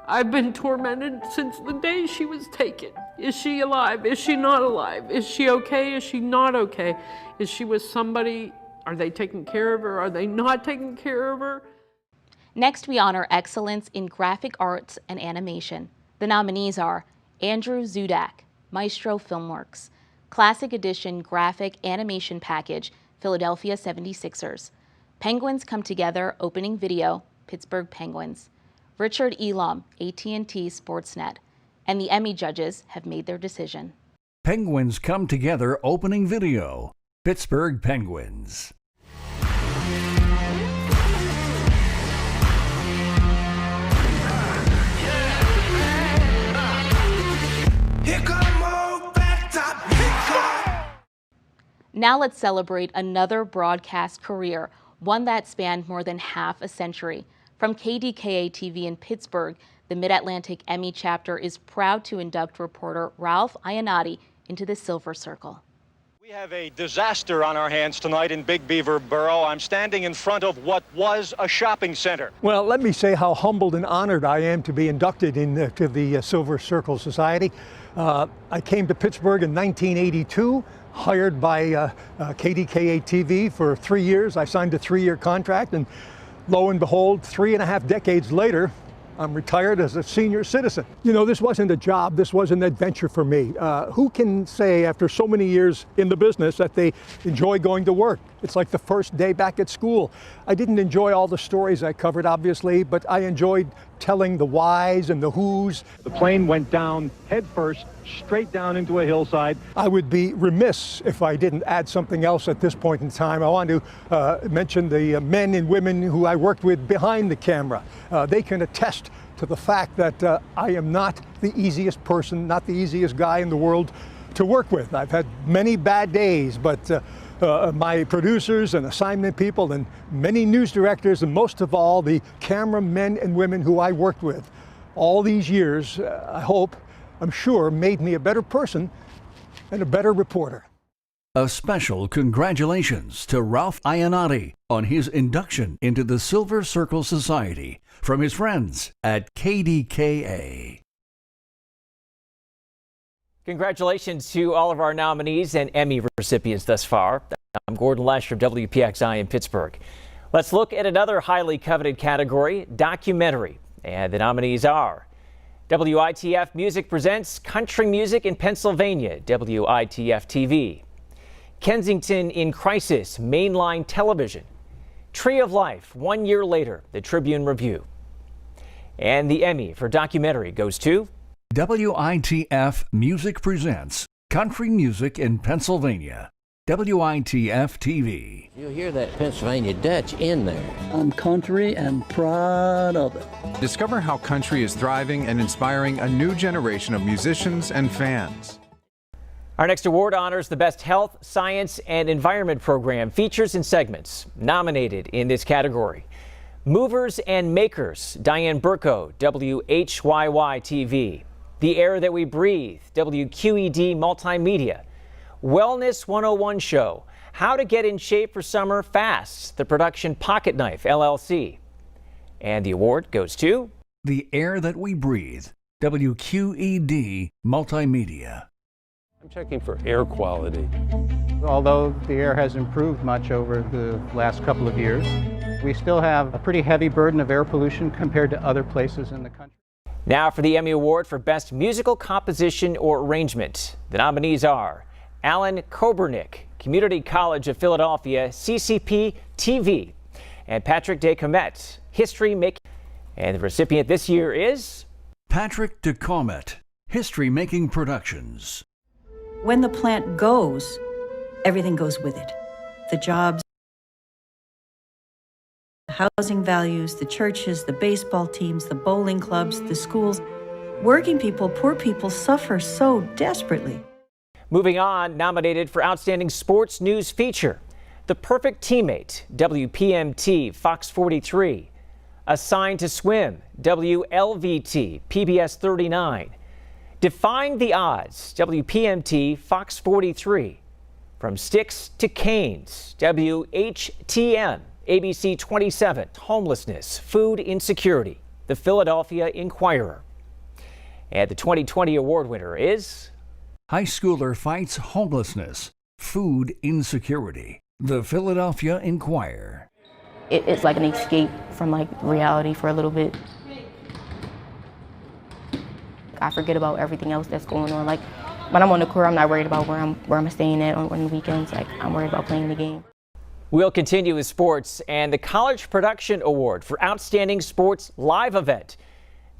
I've been tormented since the day she was taken. Is she alive? Is she not alive? Is she okay? Is she not okay? Is she with somebody? Are they taking care of her? Are they not taking care of her? Next, we honor excellence in graphic arts and animation. The nominees are Andrew Zudak, Maestro Filmworks, Classic Edition Graphic Animation Package, Philadelphia 76ers, Penguins Come Together Opening Video, Pittsburgh Penguins, Richard Elam, AT&T Sportsnet, and the Emmy judges have made their decision. Penguins Come Together Opening Video, Pittsburgh Penguins. Now let's celebrate another broadcast career, one that spanned more than half a century. From KDKA TV in Pittsburgh, the Mid-Atlantic Emmy chapter is proud to induct reporter Ralph Iannotti into the Silver Circle. We have a disaster on our hands tonight in Big Beaver Borough. I'm standing in front of what was a shopping center. Well, let me say how humbled and honored I am to be inducted into the Silver Circle Society. I came to Pittsburgh in 1982, hired by KDKA TV for 3 years. I signed a 3-year contract, and lo and behold, 3.5 decades later, I'm retired as a senior citizen. You know, this wasn't a job, this was an adventure for me. Who can say after so many years in the business that they enjoy going to work? It's like the first day back at school. I didn't enjoy all the stories I covered, obviously, but I enjoyed telling the whys and the whos. The plane went down head first, straight down into a hillside. I would be remiss if I didn't add something else at this point in time. I want to mention the men and women who I worked with behind the camera. They can attest to the fact that I am not the easiest person, not the easiest guy in the world to work with. I've had many bad days, but my producers and assignment people and many news directors, and most of all, the cameramen and women who I worked with all these years, I'm sure, made me a better person and a better reporter. A special congratulations to Ralph Iannotti on his induction into the Silver Circle Society from his friends at KDKA. Congratulations to all of our nominees and Emmy recipients thus far. I'm Gordon Lesh from WPXI in Pittsburgh. Let's look at another highly coveted category, documentary. And the nominees are WITF Music presents Country Music in Pennsylvania, WITF TV. Kensington in Crisis, Mainline Television. Tree of Life, 1 year later, the Tribune Review. And the Emmy for documentary goes to WITF Music presents Country Music in Pennsylvania, WITF TV. You'll hear that Pennsylvania Dutch in there. I'm country and proud of it. Discover how country is thriving and inspiring a new generation of musicians and fans. Our next award honors the Best Health, Science, and Environment program, features and segments nominated in this category. Movers and Makers, Diane Burko, WHYY TV. The Air That We Breathe, WQED Multimedia. Wellness 101 Show, How to Get in Shape for Summer Fast, the production Pocket Knife, LLC. And the award goes to The Air That We Breathe, WQED Multimedia. I'm checking for air quality. Although the air has improved much over the last couple of years, we still have a pretty heavy burden of air pollution compared to other places in the country. Now for the Emmy Award for Best Musical Composition or Arrangement. The nominees are Alan Kobernick, Community College of Philadelphia, CCP TV, and Patrick DeComet, History Making. And the recipient this year is Patrick DeComet, History Making Productions. When the plant goes, everything goes with it. The jobs, the housing values, the churches, the baseball teams, the bowling clubs, the schools. Working people, poor people suffer so desperately. Moving on, nominated for Outstanding Sports News Feature, The Perfect Teammate, WPMT, Fox 43. Assigned to Swim, WLVT, PBS 39. Defying the Odds, WPMT, Fox 43. From Sticks to Canes, WHTM, ABC 27. Homelessness, Food Insecurity, The Philadelphia Inquirer. And the 2020 award winner is High Schooler Fights Homelessness, Food Insecurity, The Philadelphia Inquirer. It's like an escape from reality for a little bit. I forget about everything else that's going on. When I'm on the court, I'm not worried about where I'm staying at on the weekends. I'm worried about playing the game. We'll continue with sports and the College Production Award for Outstanding Sports Live Event.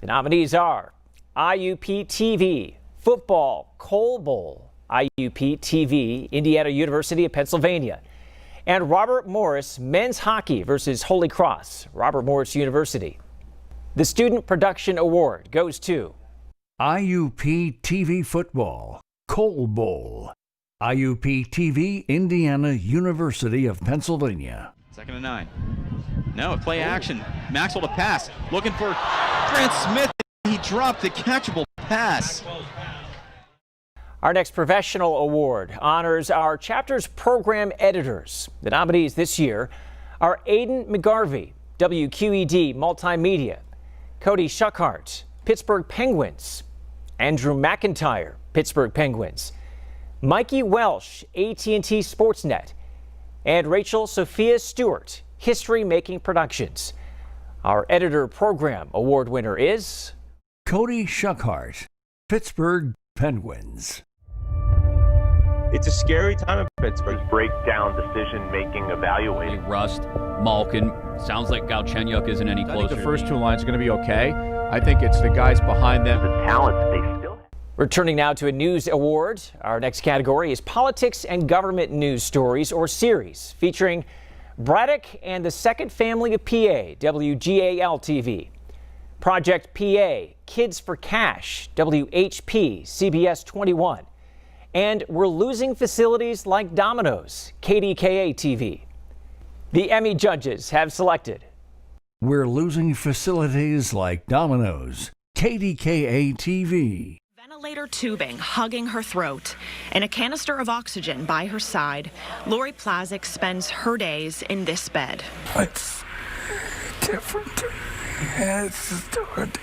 The nominees are IUP TV, Football, Coal Bowl, IUP TV, Indiana University of Pennsylvania, and Robert Morris Men's Hockey versus Holy Cross, Robert Morris University. The Student Production Award goes to IUP TV Football, Coal Bowl, IUP TV, Indiana University of Pennsylvania. 2nd and 9. No, play action. Maxwell to pass. Looking for Grant Smith. He dropped the catchable pass. Our next professional award honors our chapter's program editors. The nominees this year are Aidan McGarvey, WQED Multimedia, Cody Schuckhart, Pittsburgh Penguins, Andrew McIntyre, Pittsburgh Penguins, Mikey Welsh, AT&T Sportsnet, and Rachel Sophia Stewart, History Making Productions. Our editor program award winner is Cody Schuckhart, Pittsburgh Penguins. It's a scary time in Pittsburgh. Breakdown, decision-making, evaluating. Rust, Malkin. Sounds like Galchenyuk isn't any closer. I think the first two lines are going to be okay. I think it's the guys behind them. The talent that they still have. Returning now to a news award. Our next category is Politics and Government News Stories, or Series, featuring Braddock and the Second Family of PA, WGAL-TV. Project PA, Kids for Cash, WHP, CBS 21. And We're Losing Facilities Like Domino's, KDKA-TV. The Emmy judges have selected We're Losing Facilities Like Domino's, KDKA-TV. Ventilator tubing hugging her throat and a canister of oxygen by her side, Lori Plazik spends her days in this bed. It's different. It's different.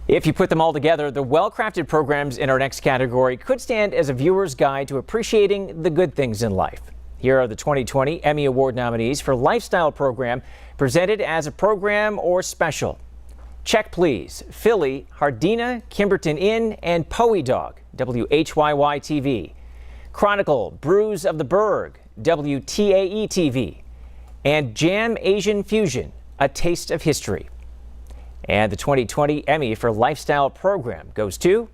If you put them all together, the well-crafted programs in our next category could stand as a viewer's guide to appreciating the good things in life. Here are the 2020 Emmy Award nominees for Lifestyle Program, presented as a program or special. Check Please, Philly, Hardina, Kimberton Inn, and Poey Dog, WHYY-TV. Chronicle, Brews of the Berg, WTAE-TV. And Jam Asian Fusion, A Taste of History. And the 2020 Emmy for Lifestyle Program goes to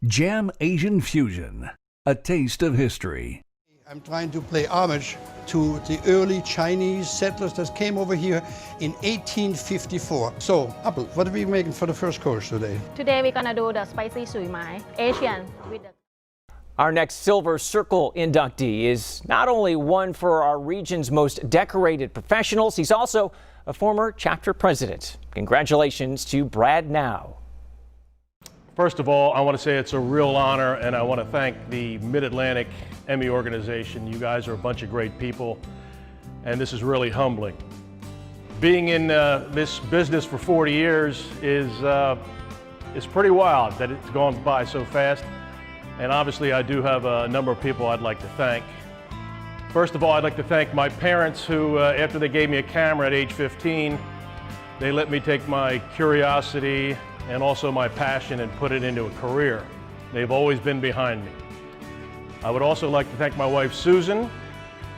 Jam Asian Fusion, A Taste of History. I'm trying to pay homage to the early Chinese settlers that came over here in 1854. So, Apple, what are we making for the first course today? Today we're gonna do the spicy sui mai, Asian with the... Our next Silver Circle inductee is not only one for our region's most decorated professionals, he's also a former chapter president. Congratulations to Brad Now. First of all, I want to say it's a real honor, and I want to thank the Mid-Atlantic Emmy organization. You guys are a bunch of great people, and this is really humbling. Being in this business for 40 years is pretty wild that it's gone by so fast. And obviously, I do have a number of people I'd like to thank. First of all, I'd like to thank my parents who, after they gave me a camera at age 15, they let me take my curiosity and also my passion and put it into a career. They've always been behind me. I would also like to thank my wife, Susan,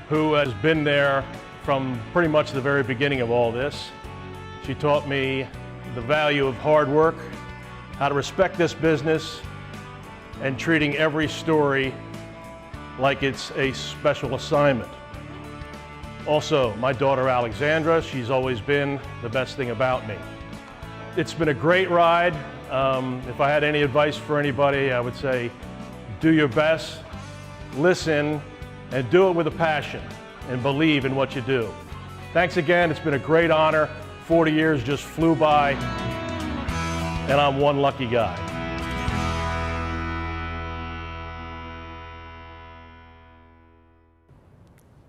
who has been there from pretty much the very beginning of all this. She taught me the value of hard work, how to respect this business, and treating every story like it's a special assignment. Also, my daughter Alexandra, she's always been the best thing about me. It's been a great ride. If I had any advice for anybody, I would say do your best, listen, and do it with a passion, and believe in what you do. Thanks again, it's been a great honor. 40 years just flew by, and I'm one lucky guy.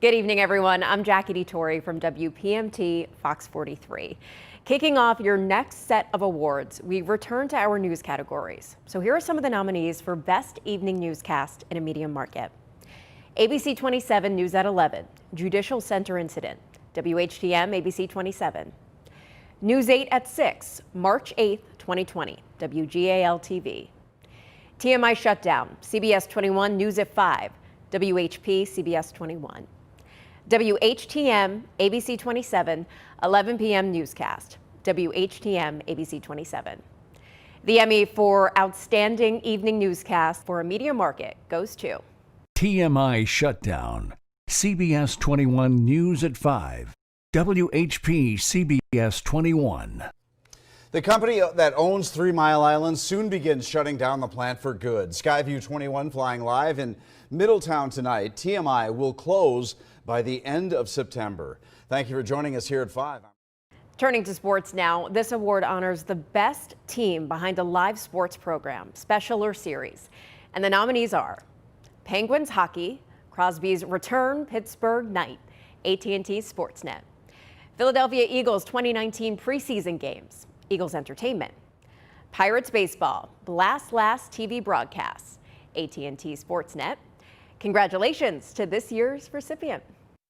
Good evening, everyone. I'm Jackie DeTore from WPMT Fox 43. Kicking off your next set of awards, we return to our news categories. So here are some of the nominees for Best Evening Newscast in a Medium Market. ABC 27 News at 11, Judicial Center Incident, WHTM ABC 27. News 8 at 6, March 8th, 2020, WGAL-TV. TMI Shutdown, CBS 21 News at 5, WHP CBS 21. WHTM ABC 27, 11 p.m. newscast, WHTM ABC 27. The Emmy for Outstanding Evening Newscast for a Media Market goes to TMI Shutdown, CBS 21 News at 5, WHP CBS 21. The company that owns 3 Mile Island soon begins shutting down the plant for good. Skyview 21 flying live in Middletown tonight. TMI will close by the end of September. Thank you for joining us here at 5. Turning to sports now, this award honors the best team behind a live sports program, special or series. And the nominees are Penguins Hockey, Crosby's Return, Pittsburgh Night, AT&T Sportsnet. Philadelphia Eagles 2019 preseason games, Eagles Entertainment. Pirates Baseball, Blast Last TV broadcasts, AT&T Sportsnet. Congratulations to this year's recipient.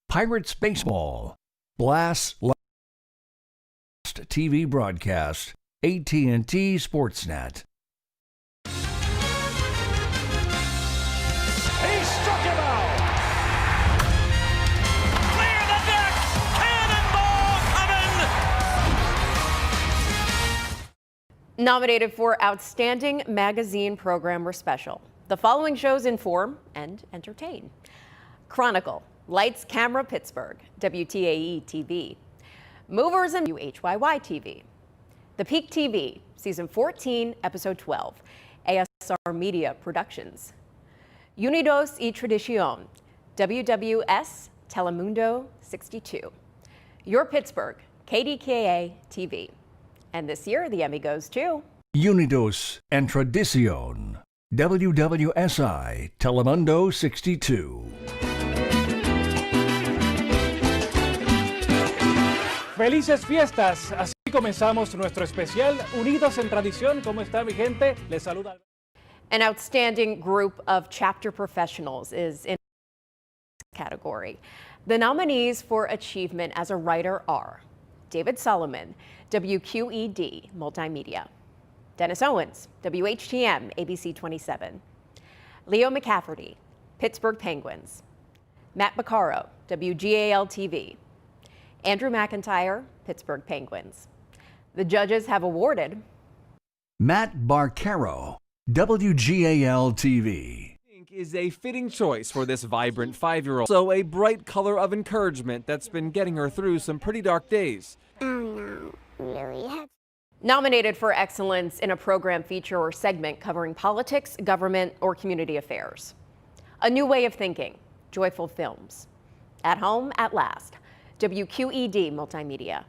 Pirates Baseball, Blast Last TV broadcast, AT&T Sportsnet. He struck him out. Clear the deck. Cannonball coming. Nominated for Outstanding Magazine Program or Special. The following shows inform and entertain. Chronicle, Lights, Camera, Pittsburgh, WTAE TV. Movers and WHYY TV. The Peak TV, Season 14, Episode 12, ASR Media Productions. Unidos y Tradición, WWS Telemundo 62. Your Pittsburgh, KDKA TV. And this year, the Emmy goes to Unidos and Tradición, WWSI Telemundo 62. Felices fiestas, así comenzamos nuestro especial Unidos en Tradición. ¿Cómo está mi gente? Les saluda. An outstanding group of chapter professionals is in this category. The nominees for achievement as a writer are David Solomon, WQED Multimedia; Dennis Owens, WHTM ABC 27; Leo McCafferty, Pittsburgh Penguins; Matt Baccaro, WGAL TV; Andrew McIntyre, Pittsburgh Penguins. The judges have awarded Matt Baccaro, WGAL TV. Pink is a fitting choice for this vibrant 5-year-old. So a bright color of encouragement that's been getting her through some pretty dark days. Nominated for excellence in a program, feature, or segment covering politics, government, or community affairs. A New Way of Thinking, Joyful Films. At Home at Last, WQED Multimedia.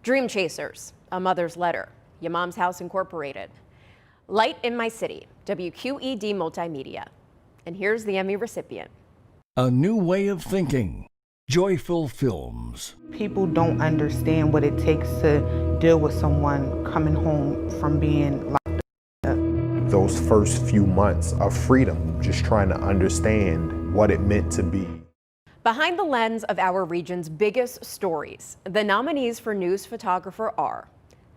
Dream Chasers, A Mother's Letter, Your Mom's House Incorporated. Light in My City, WQED Multimedia. And here's the Emmy recipient. A New Way of Thinking, Joyful Films. People don't understand what it takes to deal with someone coming home from being locked up. Those first few months of freedom, just trying to understand what it meant to be. Behind the lens of our region's biggest stories, the nominees for news photographer are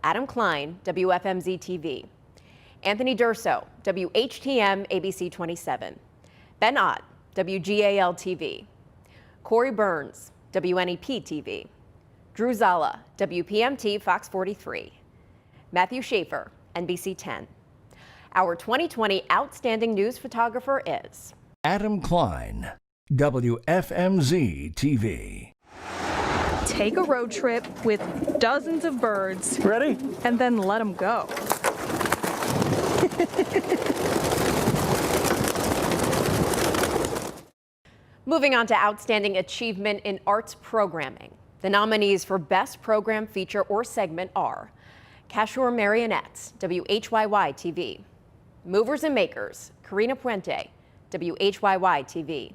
Adam Klein, WFMZ TV; Anthony Durso, WHTM ABC 27; Ben Ott, WGAL TV; Corey Burns, WNEP TV; Drew Zala, WPMT Fox 43; Matthew Schaefer, NBC 10. Our 2020 Outstanding News Photographer is Adam Klein, WFMZ TV. Take a road trip with dozens of birds. Ready? And then let them go. Moving on to Outstanding Achievement in Arts Programming. The nominees for Best Program, Feature, or Segment are Cashore Marionettes, WHYY TV; Movers and Makers, Karina Puente, WHYY TV;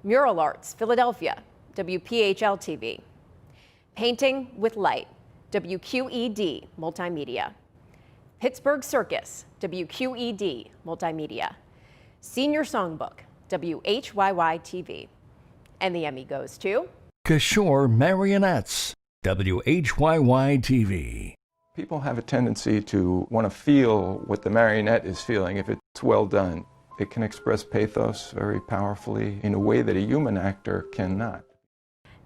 Mural Arts, Philadelphia, WPHL TV; Painting with Light, WQED Multimedia; Pittsburgh Circus, WQED Multimedia; Senior Songbook, WHYY TV. And the Emmy goes to Cashore Marionettes, WHYY TV. People have a tendency to want to feel what the marionette is feeling if it's well done. It can express pathos very powerfully in a way that a human actor cannot.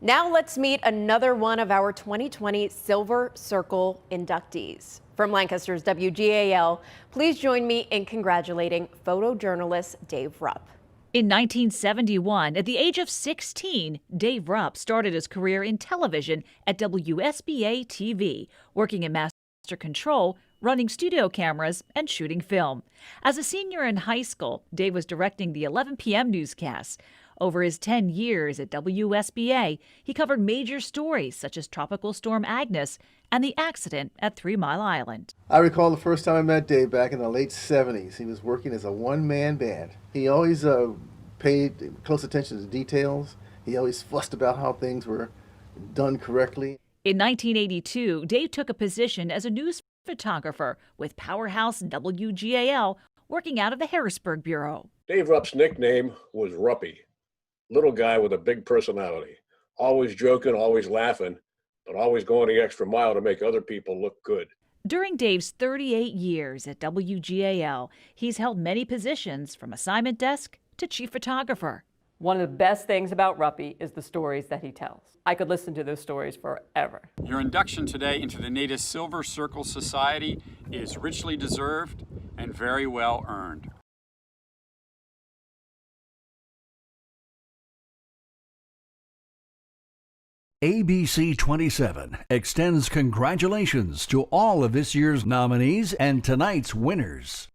Now let's meet another one of our 2020 Silver Circle inductees. From Lancaster's WGAL, please join me in congratulating photojournalist Dave Rupp. In 1971, at the age of 16, Dave Rupp started his career in television at WSBA TV, working in master control, running studio cameras, and shooting film. As a senior in high school, Dave was directing the 11 p.m. newscasts. Over his 10 years at WSBA, he covered major stories such as Tropical Storm Agnes and the accident at 3 Mile Island. I recall the first time I met Dave back in the late 70s. He was working as a one-man band. He always paid close attention to details. He always fussed about how things were done correctly. In 1982, Dave took a position as a news photographer with Powerhouse WGAL, working out of the Harrisburg Bureau. Dave Rupp's nickname was Ruppy, little guy with a big personality, always joking, always laughing, but always going the extra mile to make other people look good. During Dave's 38 years at WGAL, he's held many positions from assignment desk to chief photographer. One of the best things about Ruppy is the stories that he tells. I could listen to those stories forever. Your induction today into the Native Silver Circle Society is richly deserved and very well earned. ABC 27 extends congratulations to all of this year's nominees and tonight's winners.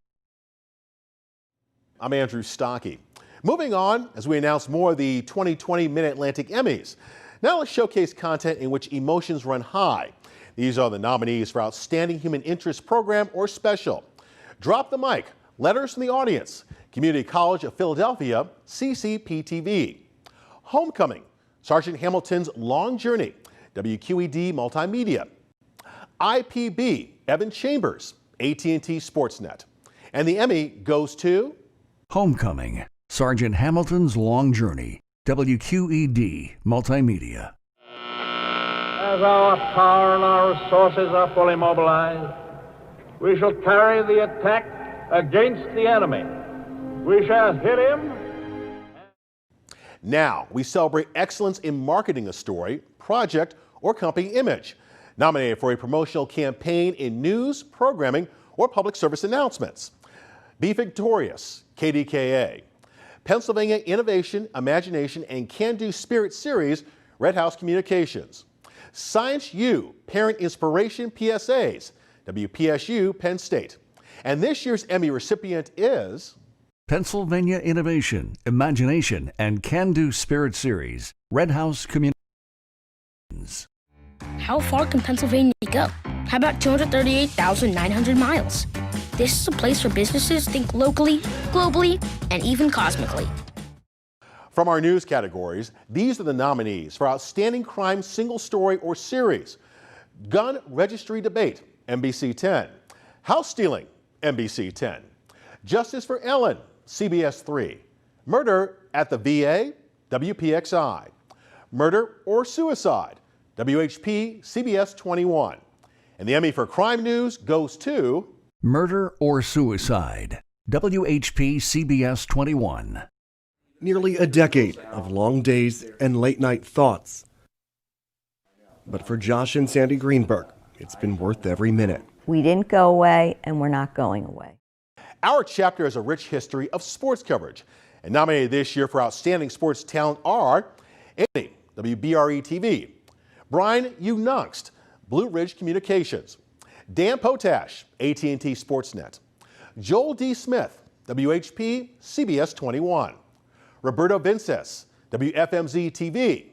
I'm Andrew Stockey. Moving on, as we announce more of the 2020 Mid-Atlantic Emmys. Now let's showcase content in which emotions run high. These are the nominees for Outstanding Human Interest Program or Special. Drop the Mic, Letters from the Audience, Community College of Philadelphia, CCPTV. Homecoming, Sergeant Hamilton's Long Journey, WQED Multimedia. IPB, Evan Chambers, AT&T Sportsnet. And the Emmy goes to Homecoming, Sergeant Hamilton's Long Journey, WQED Multimedia. As our power and our resources are fully mobilized, we shall carry the attack against the enemy. We shall hit him. Now, we celebrate excellence in marketing a story, project, or company image. Nominated for a promotional campaign in news, programming, or public service announcements. Be Victorious, KDKA. Pennsylvania Innovation, Imagination, and Can-Do Spirit Series, Red House Communications. Science U, Parent Inspiration PSAs, WPSU, Penn State. And this year's Emmy recipient is Pennsylvania Innovation, Imagination, and Can-Do Spirit Series, Red House Communications. How far can Pennsylvania go? How about 238,900 miles? This is a place where businesses think locally, globally, and even cosmically. From our news categories, these are the nominees for Outstanding Crime Single Story or Series. Gun Registry Debate, NBC 10. House Stealing, NBC 10. Justice for Ellen, CBS 3. Murder at the VA, WPXI. Murder or Suicide, WHP CBS 21. And the Emmy for Crime News goes to Murder or Suicide, WHP CBS 21. Nearly a decade of long days and late night thoughts. But for Josh and Sandy Greenberg, it's been worth every minute. We didn't go away and we're not going away. Our chapter has a rich history of sports coverage. And nominated this year for Outstanding Sports Talent are Emmy, WBRE TV. Brian Unungst, Blue Ridge Communications. Dan Potash, AT&T Sportsnet. Joel D. Smith, WHP CBS 21. Roberto Vinces, WFMZ TV.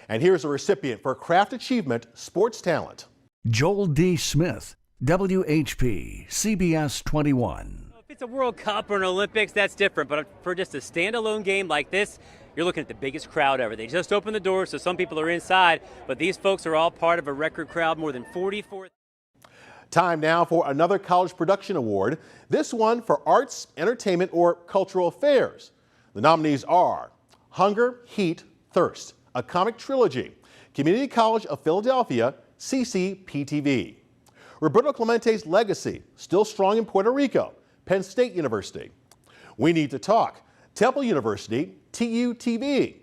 And here's a recipient for Craft Achievement Sports Talent. Joel D. Smith, WHP CBS 21. If it's a World Cup or an Olympics, that's different. But for just a standalone game like this, you're looking at the biggest crowd ever. They just opened the doors, so some people are inside, but these folks are all part of a record crowd, more than 44. Time now for another College Production Award, this one for Arts, Entertainment, or Cultural Affairs. The nominees are Hunger, Heat, Thirst, a comic trilogy, Community College of Philadelphia, CCPTV. Roberto Clemente's legacy, still strong in Puerto Rico, Penn State University. We Need to Talk, Temple University, TUTV.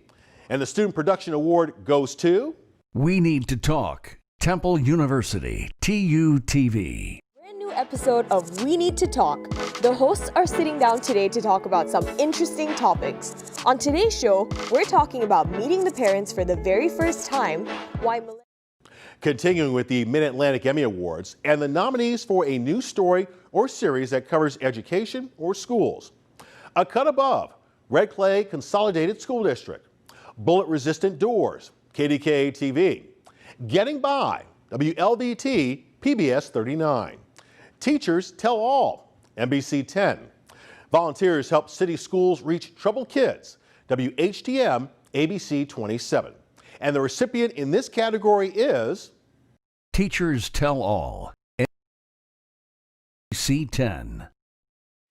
And the Student Production Award goes to We Need to Talk, Temple University, TUTV. Brand new episode of We Need to Talk. The hosts are sitting down today to talk about some interesting topics. On today's show, we're talking about meeting the parents for the very first time, why Continuing with the Mid-Atlantic Emmy Awards and the nominees for a new story or series that covers education or schools. A Cut Above, Red Clay Consolidated School District. Bullet-Resistant Doors, KDKA TV. Getting By, WLVT, PBS 39. Teachers Tell All, NBC 10. Volunteers Help City Schools Reach Troubled Kids, WHTM, ABC 27. And the recipient in this category is Teachers Tell All, ABC 10.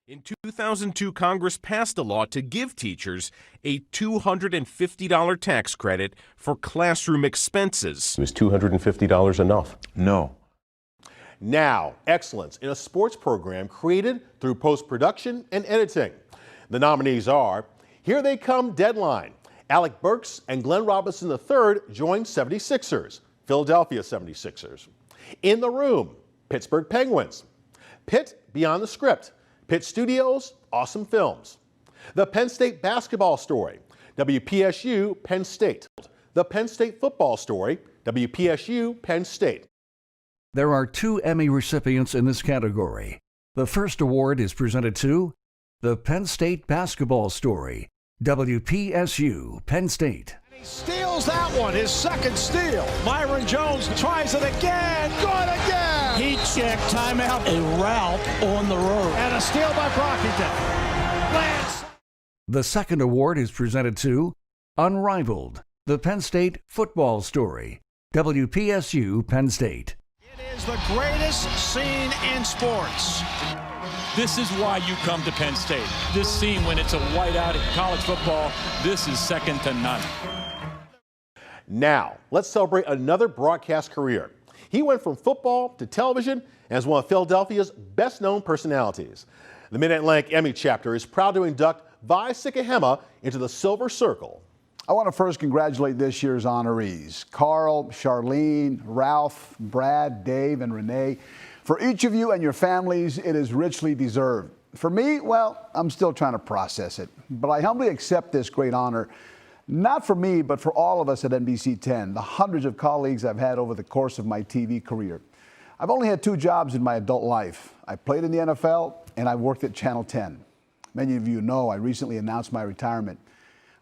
In 2002, Congress passed a law to give teachers a $250 tax credit for classroom expenses. Was $250 enough? No. Now, excellence in a sports program created through post-production and editing. The nominees are Here They Come Deadline, Alec Burks and Glenn Robinson III joined 76ers, Philadelphia 76ers. In the Room, Pittsburgh Penguins. Pitt Beyond the Script, Pitt Studios, Awesome Films. The Penn State Basketball Story, WPSU Penn State. The Penn State Football Story, WPSU Penn State. There are 2 Emmy recipients in this category. The first award is presented to the Penn State Basketball Story, WPSU Penn State. He steals that one, his second steal. Myron Jones tries it again, good again. Heat check, timeout, a route on the road. And a steal by Brockington. Lance. The second award is presented to Unrivaled, the Penn State Football Story, WPSU Penn State. It is the greatest scene in sports. This is why you come to Penn State. This scene when it's a whiteout in college football, this is second to none. Now, let's celebrate another broadcast career. He went from football to television and is one of Philadelphia's best-known personalities. The Mid-Atlantic Emmy chapter is proud to induct Vi Sikahema into the Silver Circle. I want to first congratulate this year's honorees, Carl, Charlene, Ralph, Brad, Dave, and Renee. For each of you and your families, it is richly deserved. For me, well, I'm still trying to process it, but I humbly accept this great honor, not for me, but for all of us at NBC 10, the hundreds of colleagues I've had over the course of my TV career. I've only had 2 jobs in my adult life. I played in the NFL, and I worked at Channel 10. Many of you know I recently announced my retirement.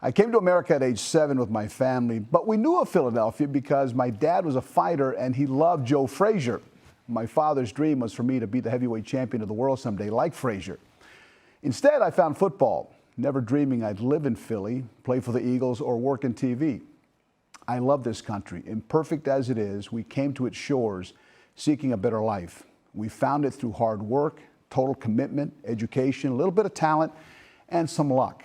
I came to America at age 7 with my family, but we knew of Philadelphia because my dad was a fighter and he loved Joe Frazier. My father's dream was for me to be the heavyweight champion of the world someday, like Frazier. Instead, I found football, never dreaming I'd live in Philly, play for the Eagles, or work in TV. I love this country. Imperfect as it is, we came to its shores seeking a better life. We found it through hard work, total commitment, education, a little bit of talent, and some luck.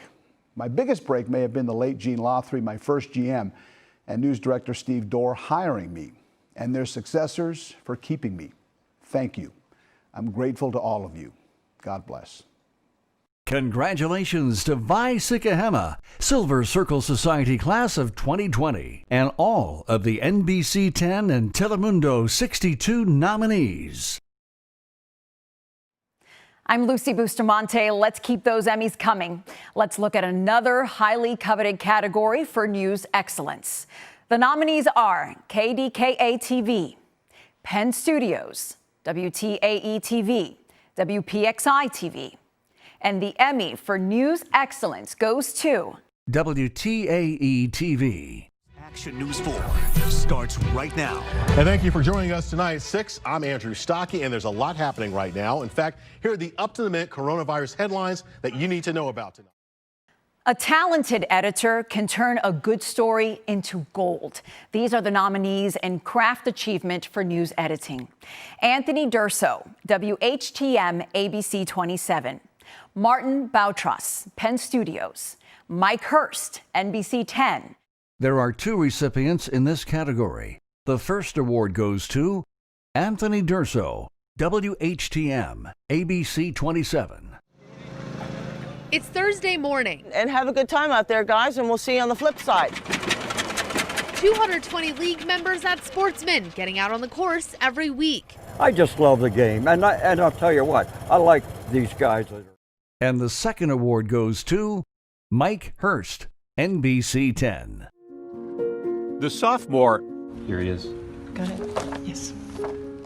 My biggest break may have been the late Gene Lothry, my first GM, and news director Steve Dorr hiring me, and their successors for keeping me. Thank you. I'm grateful to all of you. God bless. Congratulations to Vi Sikahema, Silver Circle Society Class of 2020, and all of the NBC 10 and Telemundo 62 nominees. I'm Lucy Bustamante. Let's keep those Emmys coming. Let's look at another highly coveted category for news excellence. The nominees are KDKA-TV, Penn Studios, WTAE-TV, WPXI-TV. And the Emmy for News Excellence goes to WTAE-TV. Action News 4 starts right now. And thank you for joining us tonight at 6. I'm Andrew Stocky, and there's a lot happening right now. In fact, here are the up-to-the-minute coronavirus headlines that you need to know about tonight. A talented editor can turn a good story into gold. These are the nominees in Craft Achievement for News Editing. Anthony Durso, WHTM ABC 27. Martin Boutros, Penn Studios. Mike Hurst, NBC 10. There are 2 recipients in this category. The first award goes to Anthony Durso, WHTM, ABC 27. It's Thursday morning. And have a good time out there, guys, and we'll see you on the flip side. 220 league members at Sportsman getting out on the course every week. I just love the game, and I'll tell you what, I like these guys. And the second award goes to Mike Hurst, NBC 10. The sophomore, here he is, Got it? Yes.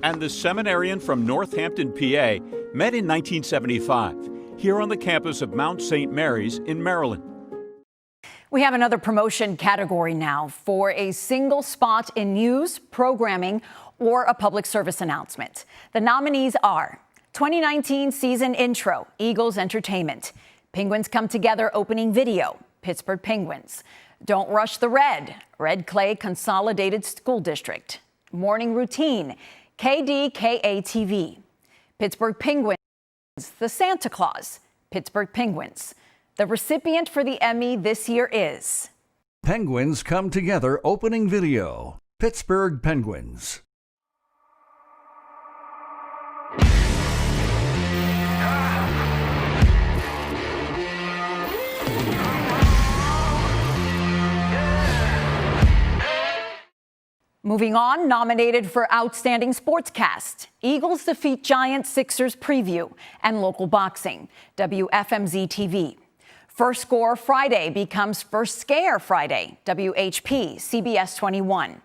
and the seminarian from Northampton, PA, met in 1975 here on the campus of Mount St. Mary's in Maryland. We have another promotion category now for a single spot in news, programming, or a public service announcement. The nominees are 2019 season intro, Eagles Entertainment. Penguins Come Together opening video, Pittsburgh Penguins. Don't Rush the Red, Red Clay Consolidated School District. Morning Routine, KDKA-TV. Pittsburgh Penguins, The Santa Claus, Pittsburgh Penguins. The recipient for the Emmy this year is Penguins Come Together opening video, Pittsburgh Penguins. Moving on, nominated for Outstanding Sportscast, Eagles defeat Giants, Sixers preview, and local boxing, WFMZ TV. First Score Friday becomes First Scare Friday, WHP, CBS 21.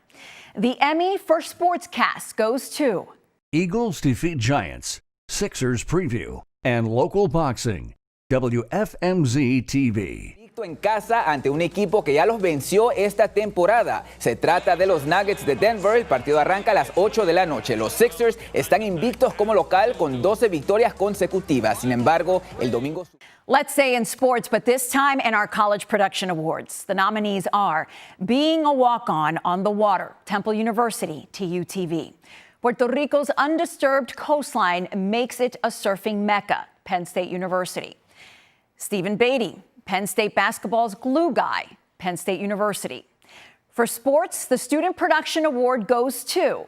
The Emmy for Sportscast goes to Eagles defeat Giants, Sixers preview, and local boxing, WFMZ TV. En casa ante un equipo que ya los venció esta temporada. Se trata de los Nuggets de Denver. El partido arranca a las 8 de la noche. Los Sixers están invictos como local con 12 victorias consecutivas. Sin embargo, el domingo... Let's say in sports, but this time in our College Production Awards. The nominees are Being a Walk-On on the Water, Temple University, TUTV. Puerto Rico's undisturbed coastline makes it a surfing mecca, Penn State University. Stephen Beatty, Penn State basketball's glue guy, Penn State University. For sports, the Student Production Award goes to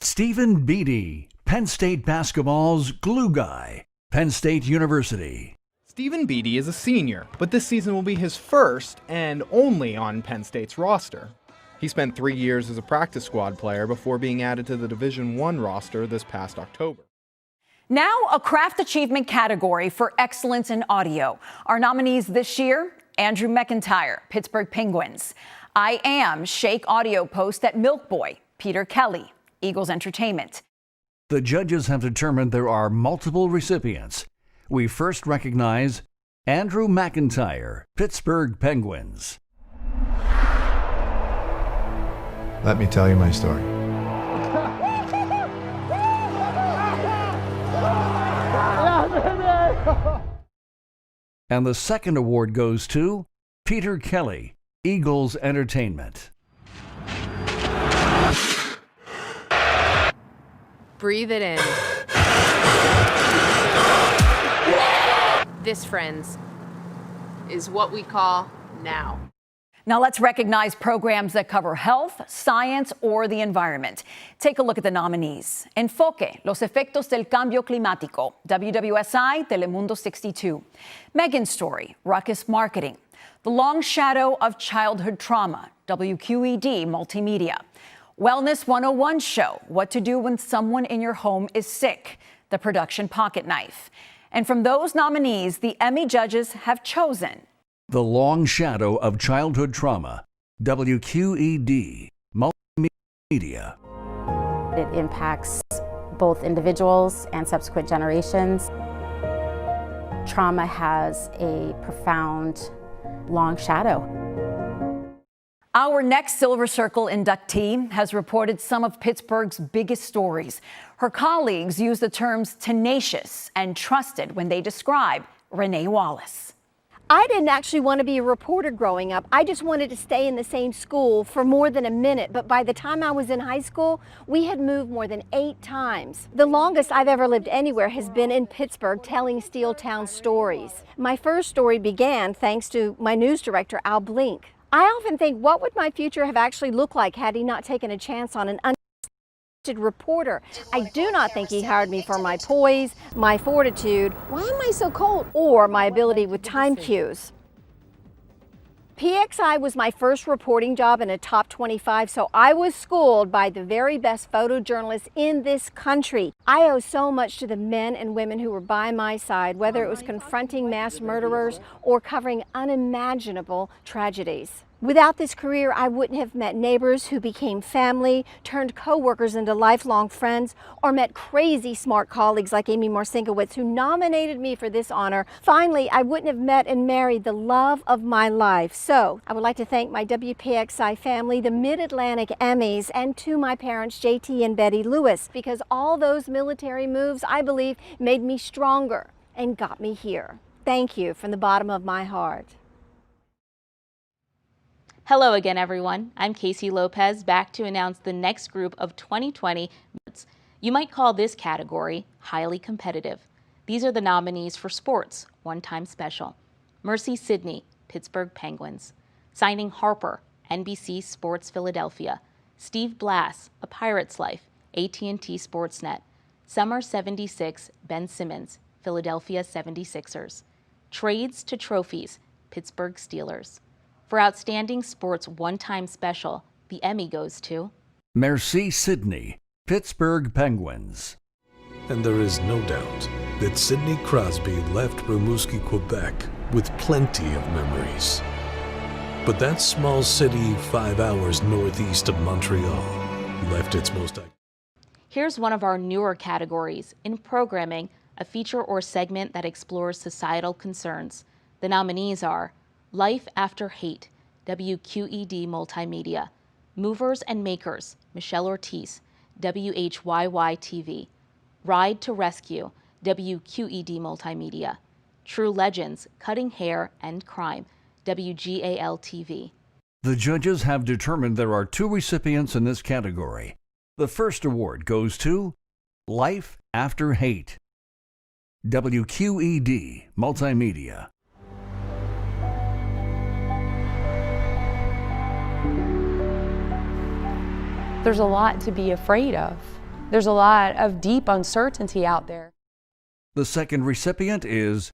Stephen Beatty, Penn State basketball's glue guy, Penn State University. Stephen Beatty is a senior, but this season will be his first and only on Penn State's roster. He spent 3 years as a practice squad player before being added to the Division I roster this past October. Now, a craft achievement category for excellence in audio. Our nominees this year, Andrew McIntyre, Pittsburgh Penguins. I Am, Shake Audio Post at Milk Boy, Peter Kelly, Eagles Entertainment. The judges have determined there are multiple recipients. We first recognize Andrew McIntyre, Pittsburgh Penguins. Let me tell you my story. And the second award goes to Peter Kelly, Eagles Entertainment. Breathe it in. This, friends, is what we call now. Now let's recognize programs that cover health, science, or the environment. Take a look at the nominees. Enfoque, Los Efectos del Cambio Climático, WWSI, Telemundo 62. Megan's Story, Ruckus Marketing. The Long Shadow of Childhood Trauma, WQED Multimedia. Wellness 101 Show, What to Do When Someone in Your Home is Sick, the Production Pocket Knife. And from those nominees, the Emmy judges have chosen The Long Shadow of Childhood Trauma, WQED Multimedia. It impacts both individuals and subsequent generations. Trauma has a profound long shadow. Our next Silver Circle inductee has reported some of Pittsburgh's biggest stories. Her colleagues use the terms tenacious and trusted when they describe Renee Wallace. I didn't actually want to be a reporter growing up. I just wanted to stay in the same school for more than a minute. But by the time I was in high school, we had moved more than 8 times. The longest I've ever lived anywhere has been in Pittsburgh, telling Steel Town stories. My first story began thanks to my news director, Al Blink. I often think, what would my future have actually looked like had he not taken a chance on an reporter? I do not think he hired me for my poise, my fortitude, why am I so cold, or my ability with time cues. PXI was my first reporting job in a top 25, so I was schooled by the very best photojournalists in this country. I owe so much to the men and women who were by my side, whether it was confronting mass murderers or covering unimaginable tragedies. Without this career, I wouldn't have met neighbors who became family, turned co-workers into lifelong friends, or met crazy smart colleagues like Amy Marcinkowitz, who nominated me for this honor. Finally, I wouldn't have met and married the love of my life. So I would like to thank my WPXI family, the Mid-Atlantic Emmys, and to my parents, JT and Betty Lewis, because all those military moves, I believe, made me stronger and got me here. Thank you from the bottom of my heart. Hello again, everyone. I'm Casey Lopez, back to announce the next group of 2020. You might call this category highly competitive. These are the nominees for sports, one-time special. Mercy Sidney, Pittsburgh Penguins. Signing Harper, NBC Sports Philadelphia. Steve Blass, A Pirate's Life, AT&T Sportsnet. Summer 76, Ben Simmons, Philadelphia 76ers. Trades to Trophies, Pittsburgh Steelers. For Outstanding Sports One-Time Special, the Emmy goes to Merci Sydney, Pittsburgh Penguins. And there is no doubt that Sidney Crosby left Rimouski, Quebec with plenty of memories. But that small city 5 hours northeast of Montreal left its most... Here's one of our newer categories in programming, a feature or segment that explores societal concerns. The nominees are Life After Hate, WQED Multimedia, Movers and Makers, Michelle Ortiz, WHYY TV, Ride to Rescue, WQED Multimedia, True Legends, Cutting Hair and Crime, WGAL TV. The judges have determined there are 2 recipients in this category. The first award goes to Life After Hate, WQED Multimedia. There's a lot to be afraid of. There's a lot of deep uncertainty out there. The second recipient is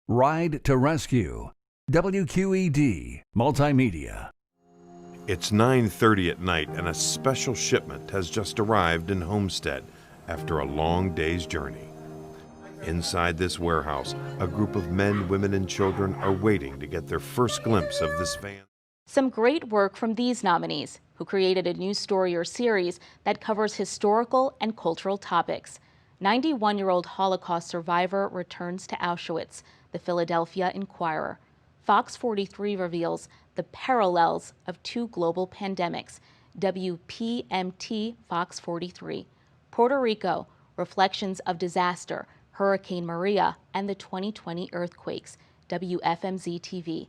Ride to Rescue, WQED Multimedia. It's 9:30 at night and a special shipment has just arrived in Homestead after a long day's journey. Inside this warehouse, a group of men, women, and children are waiting to get their first glimpse of this van. Some great work from these nominees, who created a news story or series that covers historical and cultural topics. 91-year-old Holocaust survivor returns to Auschwitz, the Philadelphia Inquirer. Fox 43 reveals the parallels of 2 global pandemics, WPMT Fox 43. Puerto Rico, reflections of disaster, Hurricane Maria and the 2020 earthquakes, WFMZ TV.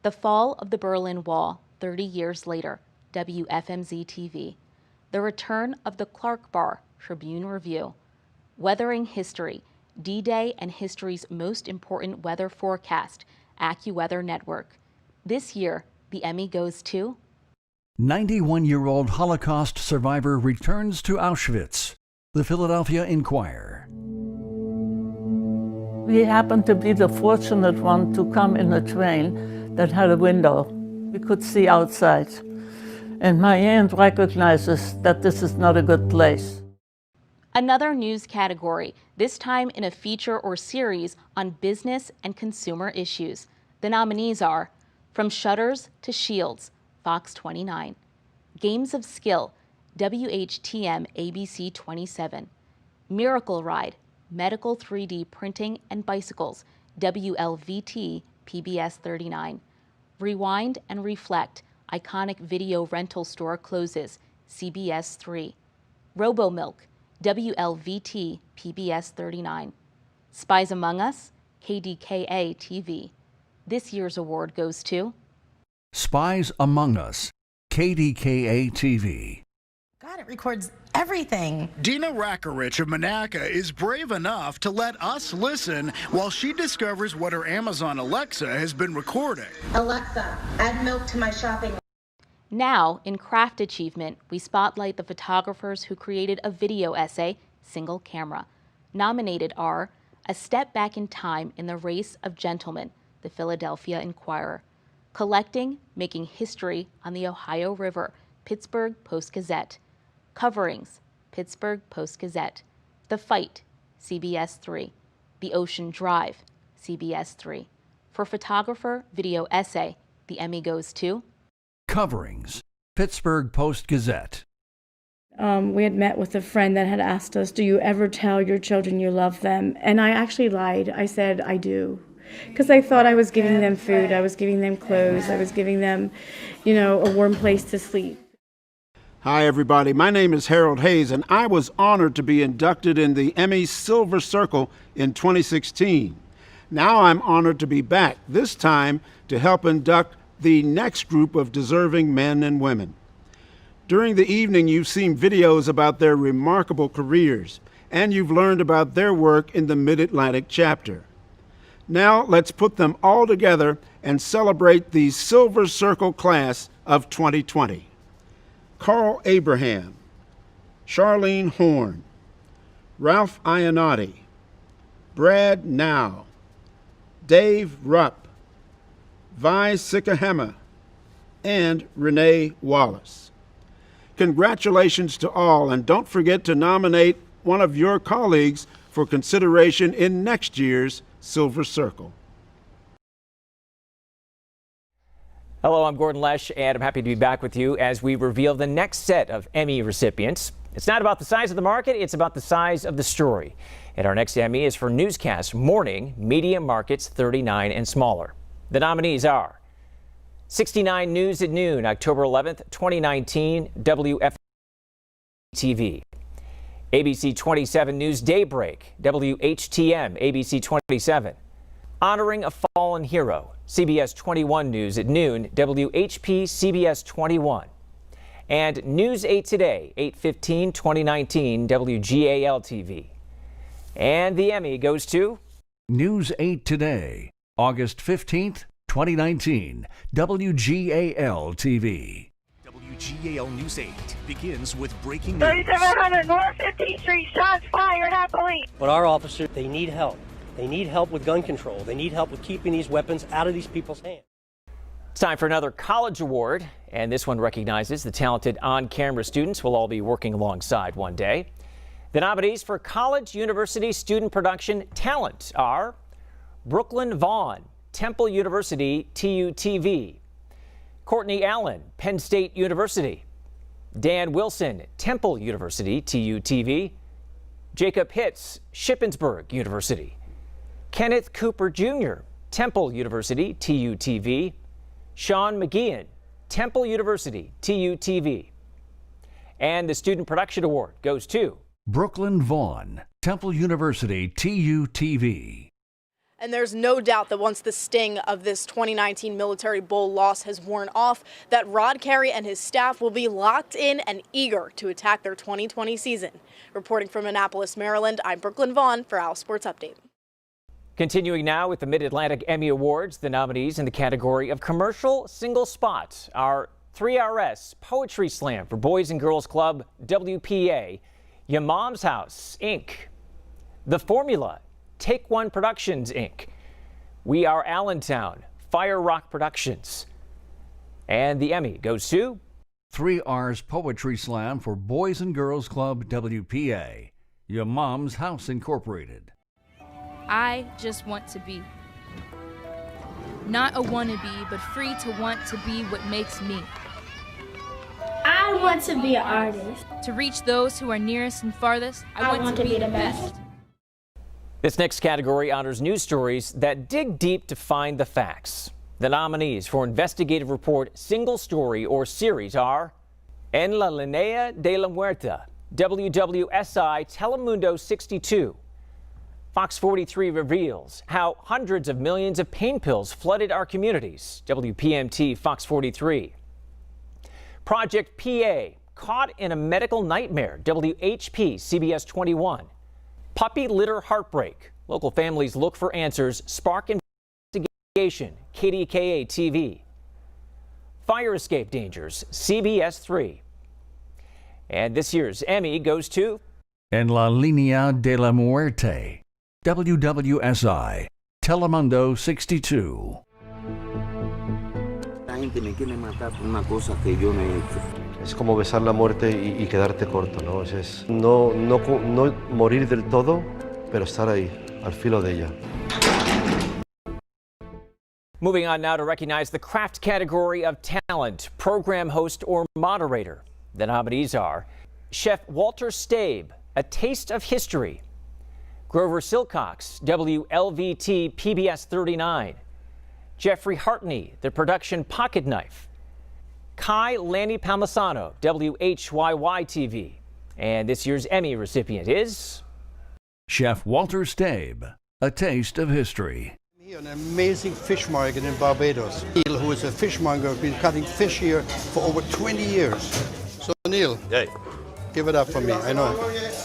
The fall of the Berlin Wall, 30 years later, WFMZ TV. The return of the Clark Bar, Tribune Review. Weathering History, D-Day and history's most important weather forecast, AccuWeather Network. This year, the Emmy goes to 91-year-old Holocaust survivor returns to Auschwitz, the Philadelphia Inquirer. We happened to be the fortunate one to come in a train that had a window. We could see outside. And my aunt recognizes that this is not a good place. Another news category, this time in a feature or series on business and consumer issues. The nominees are From Shutters to Shields, Fox 29. Games of Skill, WHTM ABC 27. Miracle Ride, Medical 3D Printing and Bicycles, WLVT PBS 39. Rewind and Reflect, Iconic Video Rental Store Closes, CBS 3. RoboMilk, WLVT PBS 39. Spies Among Us, KDKA TV. This year's award goes to Spies Among Us, KDKA TV. God, it records everything. Dina Rackerich of Monaca is brave enough to let us listen while she discovers what her Amazon Alexa has been recording. Alexa, add milk to my shopping. Now, in Craft Achievement, we spotlight the photographers who created a video essay, Single Camera. Nominated are A Step Back in Time in the Race of Gentlemen, the Philadelphia Inquirer. Collecting, Making History on the Ohio River, Pittsburgh Post-Gazette. Coverings, Pittsburgh Post-Gazette. The Fight, CBS 3. The Ocean Drive, CBS 3. For photographer, video essay, the Emmy goes to Coverings, Pittsburgh Post-Gazette. We had met with a friend that had asked us, do you ever tell your children you love them? And I actually lied. I said, I do. Because I thought I was giving them food, I was giving them clothes, I was giving them, a warm place to sleep. Hi, everybody. My name is Harold Hayes, and I was honored to be inducted in the Emmy Silver Circle in 2016. Now I'm honored to be back, this time to help induct the next group of deserving men and women. During the evening, you've seen videos about their remarkable careers, and you've learned about their work in the Mid-Atlantic chapter. Now let's put them all together and celebrate the Silver Circle class of 2020. Carl Abraham, Charlene Horn, Ralph Iannotti, Brad Now, Dave Rupp, Vi Sikahema, and Renee Wallace. Congratulations to all, and don't forget to nominate one of your colleagues for consideration in next year's Silver Circle. Hello, I'm Gordon Lesh, and I'm happy to be back with you as we reveal the next set of Emmy recipients. It's not about the size of the market, it's about the size of the story. And our next Emmy is for newscast morning medium markets 39 and smaller. The nominees are 69 News at Noon, October 11th, 2019, WFTV. ABC 27 News Daybreak, WHTM, ABC 27. Honoring a Fallen Hero, CBS 21 News at Noon, WHP, CBS 21. And News 8 Today, 8:15, 2019, WGAL-TV. And the Emmy goes to News 8 Today, August 15th, 2019, WGAL-TV. WGAL News 8 begins with breaking news. 3700 North 15th Street, shots fired at police. But our officers, they need help. They need help with gun control. They need help with keeping these weapons out of these people's hands. It's time for another college award, and this one recognizes the talented on-camera students we'll all be working alongside one day. The nominees for College University Student Production Talent are Brooklyn Vaughn, Temple University, TUTV. Courtney Allen, Penn State University. Dan Wilson, Temple University, TUTV. Jacob Hitz, Shippensburg University. Kenneth Cooper Jr., Temple University, TUTV. Sean McGeehan, Temple University, TUTV. And the Student Production Award goes to Brooklyn Vaughn, Temple University, TUTV. And there's no doubt that once the sting of this 2019 Military Bowl loss has worn off, that Rod Carey and his staff will be locked in and eager to attack their 2020 season. Reporting from Annapolis, Maryland, I'm Brooklyn Vaughn for Our Sports Update. Continuing now with the Mid-Atlantic Emmy Awards, the nominees in the category of Commercial Single Spot are 3RS Poetry Slam for Boys and Girls Club, WPA, Your Mom's House, Inc., The Formula, Take One Productions, Inc., We Are Allentown, Fire Rock Productions. And the Emmy goes to 3R's Poetry Slam for Boys and Girls Club, WPA, Your Mom's House Incorporated. I just want to be. Not a wannabe, but free to want to be what makes me. I want to be an artist. To reach those who are nearest and farthest, I want to be the best. This next category honors news stories that dig deep to find the facts. The nominees for Investigative Report Single Story or Series are En la Línea de la Muerte, WWSI Telemundo 62. Fox 43 reveals how hundreds of millions of pain pills flooded our communities, WPMT Fox 43. Project PA, caught in a medical nightmare, WHP CBS 21. Puppy litter heartbreak, local families look for answers, spark investigation, KDKA TV. Fire escape dangers, CBS 3. And this year's Emmy goes to En la Línea de la Muerte, WWSI, Telemundo 62. La gente me quiere matar por una cosa que yo no he hecho. Es como besar la muerte y quedarte corto, ¿no? Es no morir del todo, pero estar ahí, al filo de ella. Moving on now to recognize the craft category of talent, program host or moderator. The nominees are Chef Walter Stabe, A Taste of History. Grover Silcox, WLVT PBS 39. Jeffrey Hartney, The Production Pocket Knife. Kai Lanny Palmisano, WHYY TV. And this year's Emmy recipient is Chef Walter Stabe, A Taste of History. An amazing fish market in Barbados. Neil, who is a fishmonger, has been cutting fish here for over 20 years. So Neil, hey, give it up for me. I know.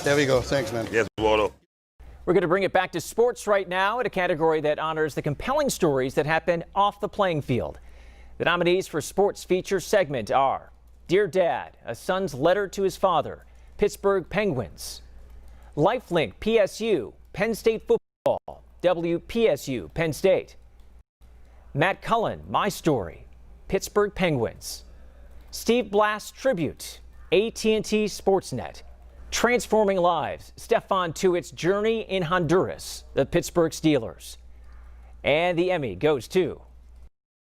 There we go. Thanks, man. Yes, Waldo. We're going to bring it back to sports right now in a category that honors the compelling stories that happen off the playing field. The nominees for Sports Feature segment are Dear Dad, A Son's Letter to His Father, Pittsburgh Penguins. Lifelink PSU, Penn State Football, WPSU, Penn State. Matt Cullen, My Story, Pittsburgh Penguins. Steve Blass Tribute, AT&T Sportsnet. Transforming lives, Stephon Tuitt's journey in Honduras, the Pittsburgh Steelers. And the Emmy goes to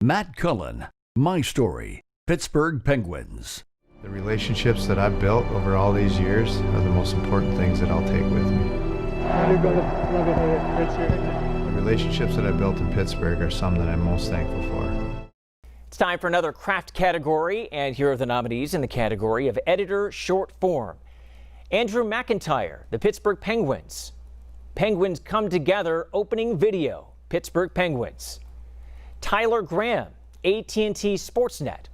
Matt Cullen, My Story, Pittsburgh Penguins. The relationships that I've built over all these years are the most important things that I'll take with me. The relationships that I built in Pittsburgh are some that I'm most thankful for. It's time for another craft category, and here are the nominees in the category of editor short form. Andrew McIntyre, the Pittsburgh Penguins. Penguins Come Together opening video, Pittsburgh Penguins. Tyler Graham, AT&T Sportsnet.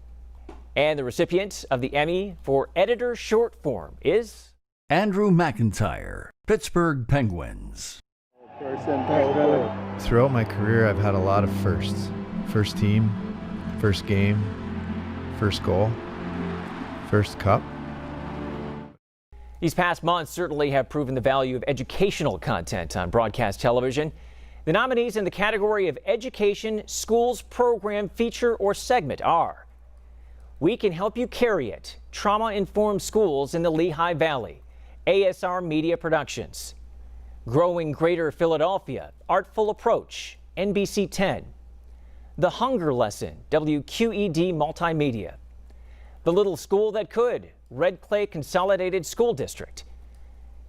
And the recipient of the Emmy for editor short form is Andrew McIntyre, Pittsburgh Penguins. Throughout my career, I've had a lot of firsts. First team, first game, first goal, first cup. These past months certainly have proven the value of educational content on broadcast television. The nominees in the category of education, schools, program, feature, or segment are We Can Help You Carry It, Trauma-Informed Schools in the Lehigh Valley, ASR Media Productions. Growing Greater Philadelphia, Artful Approach, NBC 10. The Hunger Lesson, WQED Multimedia. The Little School That Could, Red Clay Consolidated School District.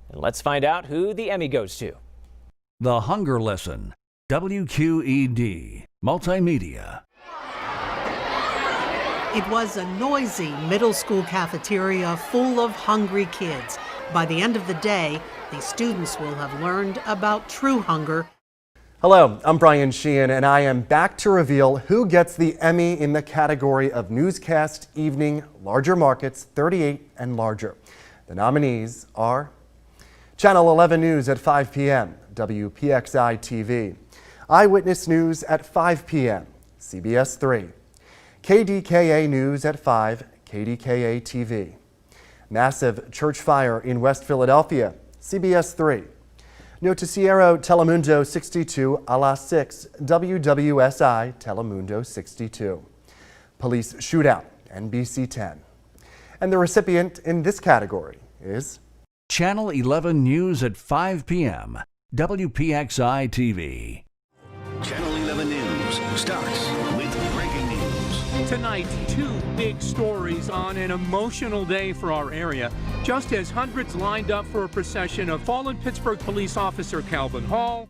And let's find out who the Emmy goes to. The Hunger Lesson, WQED Multimedia. It was a noisy middle school cafeteria full of hungry kids. By the end of the day, the students will have learned about true hunger. Hello, I'm Brian Sheehan, and I am back to reveal who gets the Emmy in the category of Newscast Evening Larger Markets 38 and larger. The nominees are Channel 11 News at 5 p.m., WPXI TV, Eyewitness News at 5 p.m., CBS 3, KDKA News at 5, KDKA TV, Massive Church Fire in West Philadelphia, CBS 3, Noticiero Telemundo 62 a las 6, WWSI Telemundo 62. Police Shootout, NBC 10. And the recipient in this category is Channel 11 News at 5 p.m., WPXI TV. Channel 11 News starts with breaking news. Tonight, two big stories on an emotional day for our area, just as hundreds lined up for a procession of fallen Pittsburgh police officer Calvin Hall.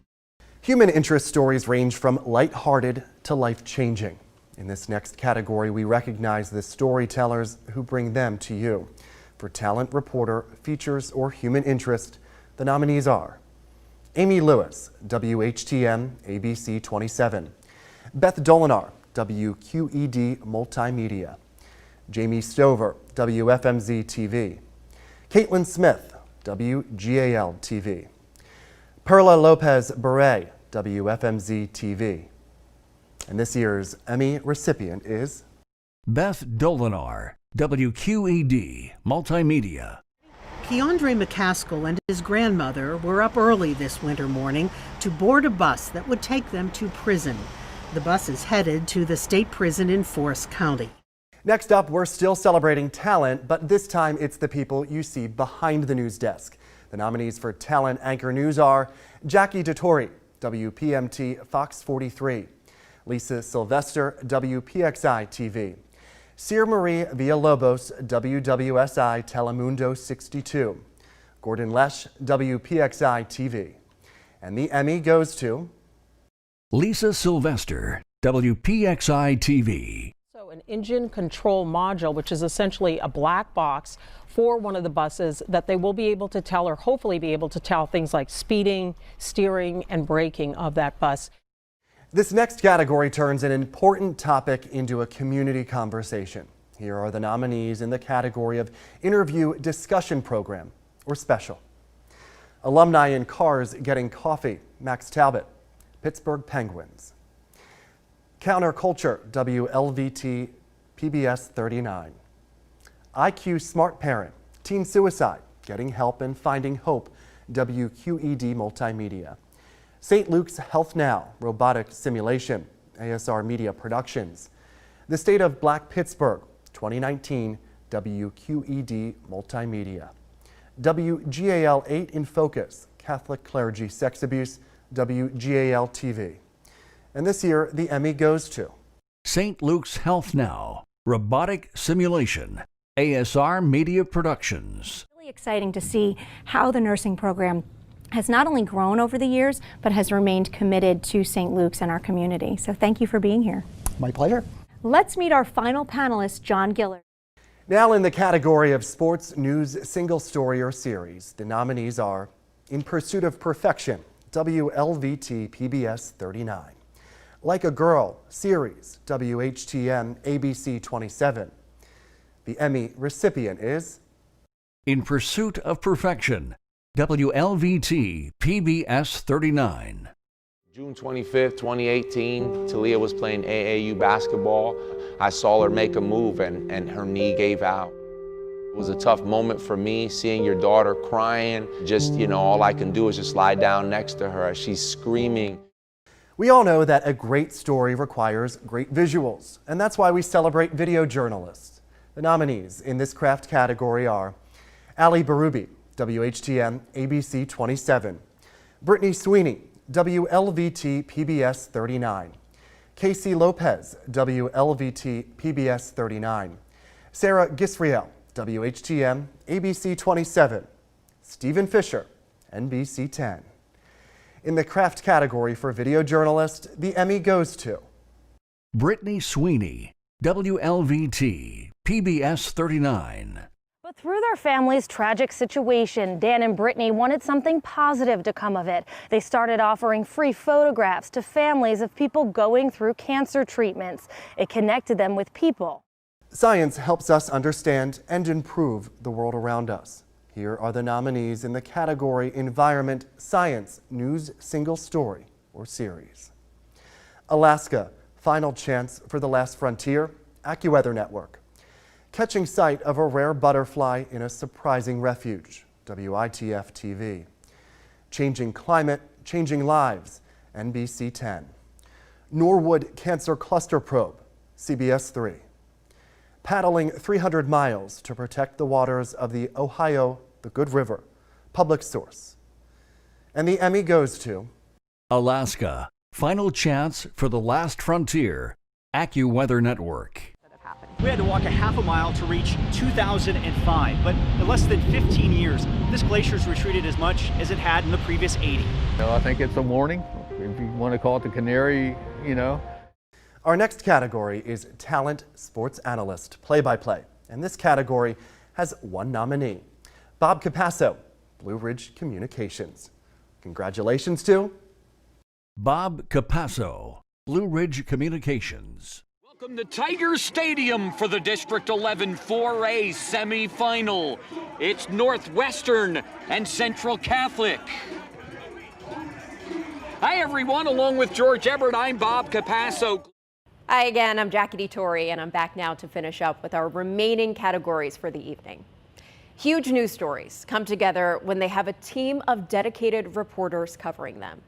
Human interest stories range from lighthearted to life-changing. In this next category, we recognize the storytellers who bring them to you. For talent, reporter, features, or human interest, the nominees are Amy Lewis, WHTM ABC 27, Beth Dolinar, WQED Multimedia, Jamie Stover, WFMZ TV, Caitlin Smith, WGAL TV, Perla Lopez Beret, WFMZ TV. And this year's Emmy recipient is Beth Dolinar, WQED Multimedia. Keandre McCaskill and his grandmother were up early this winter morning to board a bus that would take them to prison. The bus is headed to the state prison in Forest County. Next up, we're still celebrating talent, but this time it's the people you see behind the news desk. The nominees for Talent Anchor News are Jackie DeTore, WPMT Fox 43, Lisa Sylvester, WPXI TV, Cyr Marie Villalobos, WWSI Telemundo 62, Gordon Lesh, WPXI TV. And the Emmy goes to Lisa Sylvester, WPXI TV. So an engine control module, which is essentially a black box for one of the buses that they will be able to tell, or hopefully be able to tell, things like speeding, steering, and braking of that bus. This next category turns an important topic into a community conversation. Here are the nominees in the category of Interview Discussion Program or Special. Alumni in Cars Getting Coffee, Max Talbot, Pittsburgh Penguins. Counterculture, WLVT PBS 39. IQ Smart Parent, Teen Suicide, Getting Help and Finding Hope, WQED Multimedia. St. Luke's Health Now, Robotic Simulation, ASR Media Productions. The State of Black Pittsburgh, 2019, WQED Multimedia. WGAL 8 in Focus, Catholic Clergy Sex Abuse, WGAL TV. And this year, the Emmy goes to St. Luke's Health Now, Robotic Simulation, ASR Media Productions. Really exciting to see how the nursing program has not only grown over the years, but has remained committed to St. Luke's and our community. So thank you for being here. My pleasure. Let's meet our final panelist, John Gillard. Now in the category of sports news single story or series, the nominees are In Pursuit of Perfection, WLVT PBS 39. Like a Girl series, WHTM ABC 27. The Emmy recipient is In Pursuit of Perfection, WLVT PBS 39. June 25th, 2018, Talia was playing AAU basketball. I saw her make a move and her knee gave out. It was a tough moment for me, seeing your daughter crying. Just, all I can do is just lie down next to her as she's screaming. We all know that a great story requires great visuals, and that's why we celebrate video journalists. The nominees in this craft category are Ali Barubi, WHTM ABC 27, Brittany Sweeney, WLVT PBS 39, Casey Lopez, WLVT PBS 39, Sarah Gisriel, WHTM ABC 27, Stephen Fisher, NBC 10. In the craft category for video journalist, the Emmy goes to Brittany Sweeney, WLVT PBS 39. But through their family's tragic situation, Dan and Brittany wanted something positive to come of it. They started offering free photographs to families of people going through cancer treatments. It connected them with people. Science helps us understand and improve the world around us. Here are the nominees in the category Environment, Science, News, Single Story, or Series. Alaska, Final Chance for the Last Frontier, AccuWeather Network. Catching sight of a rare butterfly in a surprising refuge, WITF TV. Changing Climate, Changing Lives, NBC 10. Norwood Cancer Cluster Probe, CBS 3. Paddling 300 miles to protect the waters of the Ohio, the Good River, Public Source. And the Emmy goes to Alaska, Final Chance for the Last Frontier, AccuWeather Network. We had to walk a half a mile to reach 2005, but in less than 15 years, this glacier's retreated as much as it had in the previous 80. I think it's a warning, if you want to call it the canary, Our next category is Talent Sports Analyst, Play-by-Play, and this category has one nominee, Bob Capasso, Blue Ridge Communications. Congratulations to Bob Capasso, Blue Ridge Communications. Welcome to Tiger Stadium for the District 11 4A semifinal. It's Northwestern and Central Catholic. Hi everyone, along with George Ebert, I'm Bob Capasso. Hi again, I'm Jackie DeTore, and I'm back now to finish up with our remaining categories for the evening. Huge news stories come together when they have a team of dedicated reporters covering them.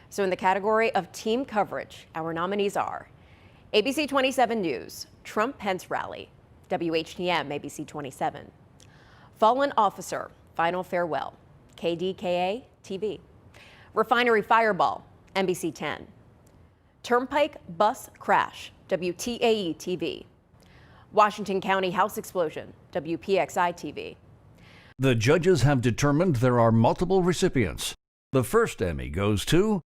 So in the category of team coverage, our nominees are ABC 27 News, Trump-Pence Rally, WHTM ABC 27, Fallen Officer, Final Farewell, KDKA TV, Refinery Fireball, NBC 10, Turnpike Bus Crash, WTAE TV, Washington County House Explosion, WPXI TV. The judges have determined there are multiple recipients. The first Emmy goes to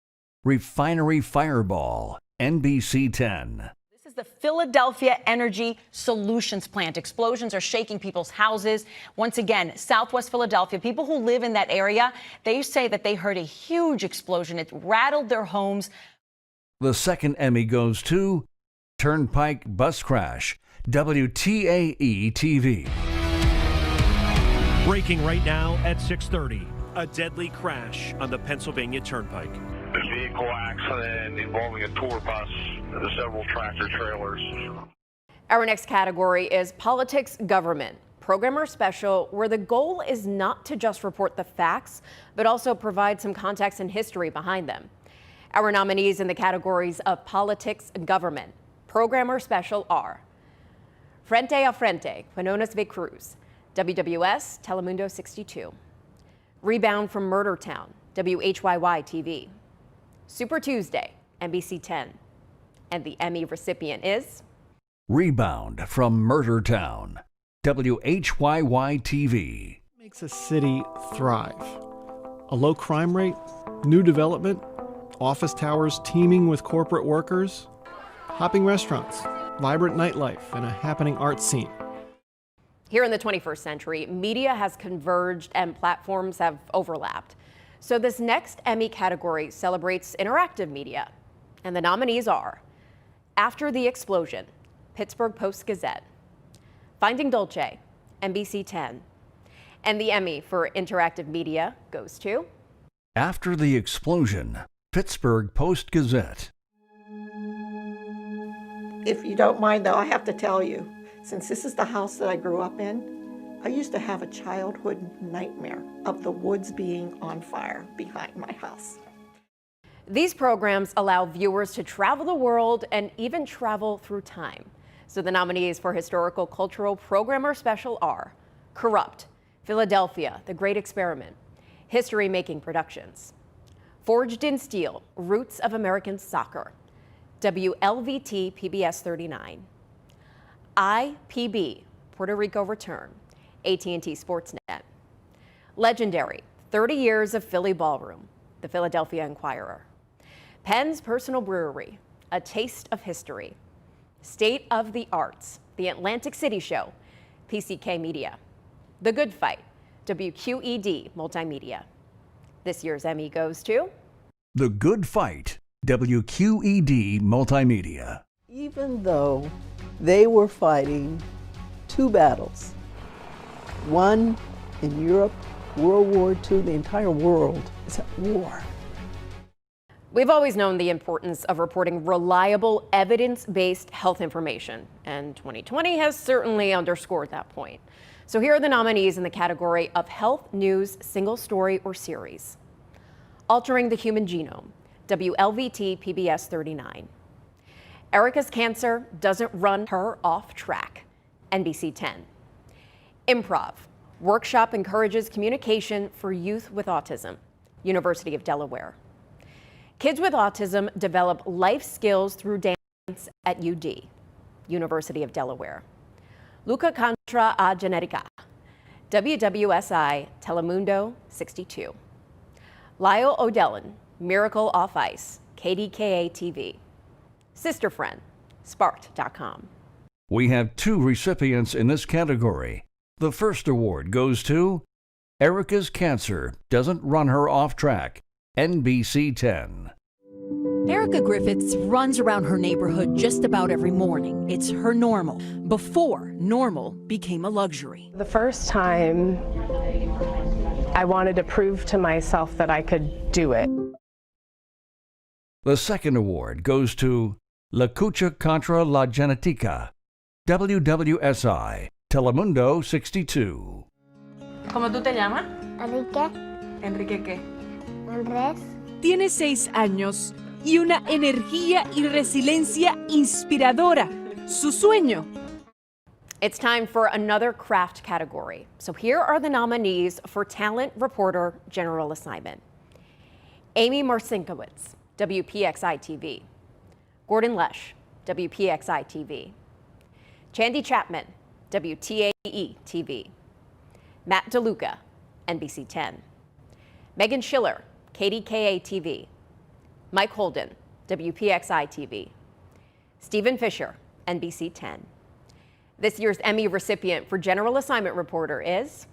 Refinery Fireball, NBC 10. This is the Philadelphia Energy Solutions Plant. Explosions are shaking people's houses. Once again, Southwest Philadelphia, people who live in that area, they say that they heard a huge explosion. It rattled their homes. The second Emmy goes to Turnpike Bus Crash, WTAE TV. Breaking right now at 6:30, a deadly crash on the Pennsylvania Turnpike. A vehicle accident involving a tour bus and several tractor trailers. Our next category is Politics Government, Programmer Special, where the goal is not to just report the facts, but also provide some context and history behind them. Our nominees in the categories of Politics and Government, Programmer Special are Frente a Frente, Quinones de Cruz, WWS, Telemundo 62. Rebound from Murder Town, WHYY TV. Super Tuesday, NBC 10. And the Emmy recipient is Rebound from Murder Town, WHYY TV. Makes a city thrive. A low crime rate, new development, office towers teeming with corporate workers, hopping restaurants, vibrant nightlife, and a happening art scene. Here in the 21st century, media has converged and platforms have overlapped. So this next Emmy category celebrates interactive media. And the nominees are After the Explosion, Pittsburgh Post-Gazette, Finding Dulce, NBC 10. And the Emmy for interactive media goes to After the Explosion, Pittsburgh Post-Gazette. If you don't mind, though, I have to tell you, since this is the house that I grew up in, I used to have a childhood nightmare of the woods being on fire behind my house. These programs allow viewers to travel the world and even travel through time. So the nominees for Historical Cultural Programmer Special are Corrupt, Philadelphia, The Great Experiment, History Making Productions, Forged in Steel, Roots of American Soccer, WLVT PBS 39, IPB, Puerto Rico Return, AT&T Sportsnet, Legendary, 30 Years of Philly Ballroom, The Philadelphia Inquirer, Penn's Personal Brewery, A Taste of History, State of the Arts, The Atlantic City Show, PCK Media, The Good Fight, WQED Multimedia. This year's Emmy goes to The Good Fight, WQED Multimedia. Even though they were fighting two battles, one in Europe, World War II, the entire world is at war. We've always known the importance of reporting reliable, evidence-based health information, and 2020 has certainly underscored that point. So here are the nominees in the category of Health News Single Story or Series. Altering the Human Genome, WLVT PBS 39. Erica's Cancer Doesn't Run Her Off Track, NBC 10. Improv, Workshop Encourages Communication for Youth with Autism, University of Delaware. Kids with autism develop life skills through dance at UD, University of Delaware. Luca contra a Genetica, WWSI Telemundo 62. Lyle O'Dellin, Miracle Off Ice, KDKA TV. Sister Friend, Sparked.com. We have two recipients in this category. The first award goes to Erica's Cancer Doesn't Run Her Off Track, NBC 10. Erica Griffiths runs around her neighborhood just about every morning. It's her normal, before normal became a luxury. The first time, I wanted to prove to myself that I could do it. The second award goes to La Cucha contra la Genetica, WWSI, Telemundo 62. ¿Cómo tú te llamas? Enrique. ¿Enrique qué? Andrés. Tiene 6 años y una energía y resiliencia inspiradora. Su sueño. It's time for another craft category. So here are the nominees for Talent Reporter General Assignment. Amy Marcinkowitz, WPXI TV. Gordon Lesh, WPXI TV. Chandy Chapman, WTAE TV. Matt DeLuca, NBC 10. Megan Schiller, KDKA TV. Mike Holden, WPXI TV. Stephen Fisher, NBC 10. This year's Emmy recipient for General Assignment Reporter is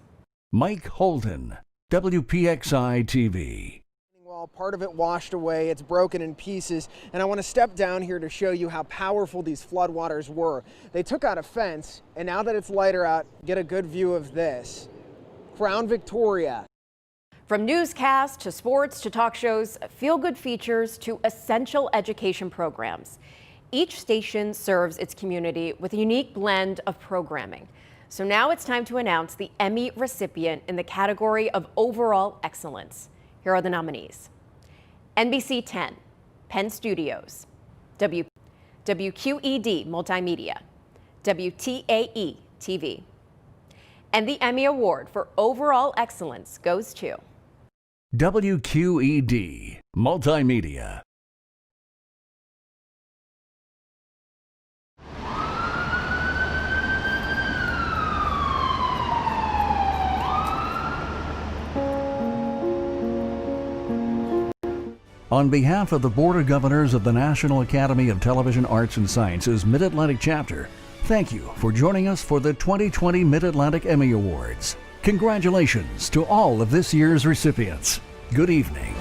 Mike Holden, WPXI TV. Well, part of it washed away, it's broken in pieces, and I want to step down here to show you how powerful these floodwaters were. They took out a fence, and now that it's lighter out, get a good view of this. Crown Victoria. From newscasts to sports to talk shows, feel-good features to essential education programs. Each station serves its community with a unique blend of programming. So now it's time to announce the Emmy recipient in the category of overall excellence. Here are the nominees. NBC 10, Penn Studios, WQED Multimedia, WTAE TV. And the Emmy Award for Overall Excellence goes to WQED Multimedia. On behalf of the Board of Governors of the National Academy of Television Arts and Sciences Mid-Atlantic Chapter, thank you for joining us for the 2020 Mid-Atlantic Emmy Awards. Congratulations to all of this year's recipients. Good evening.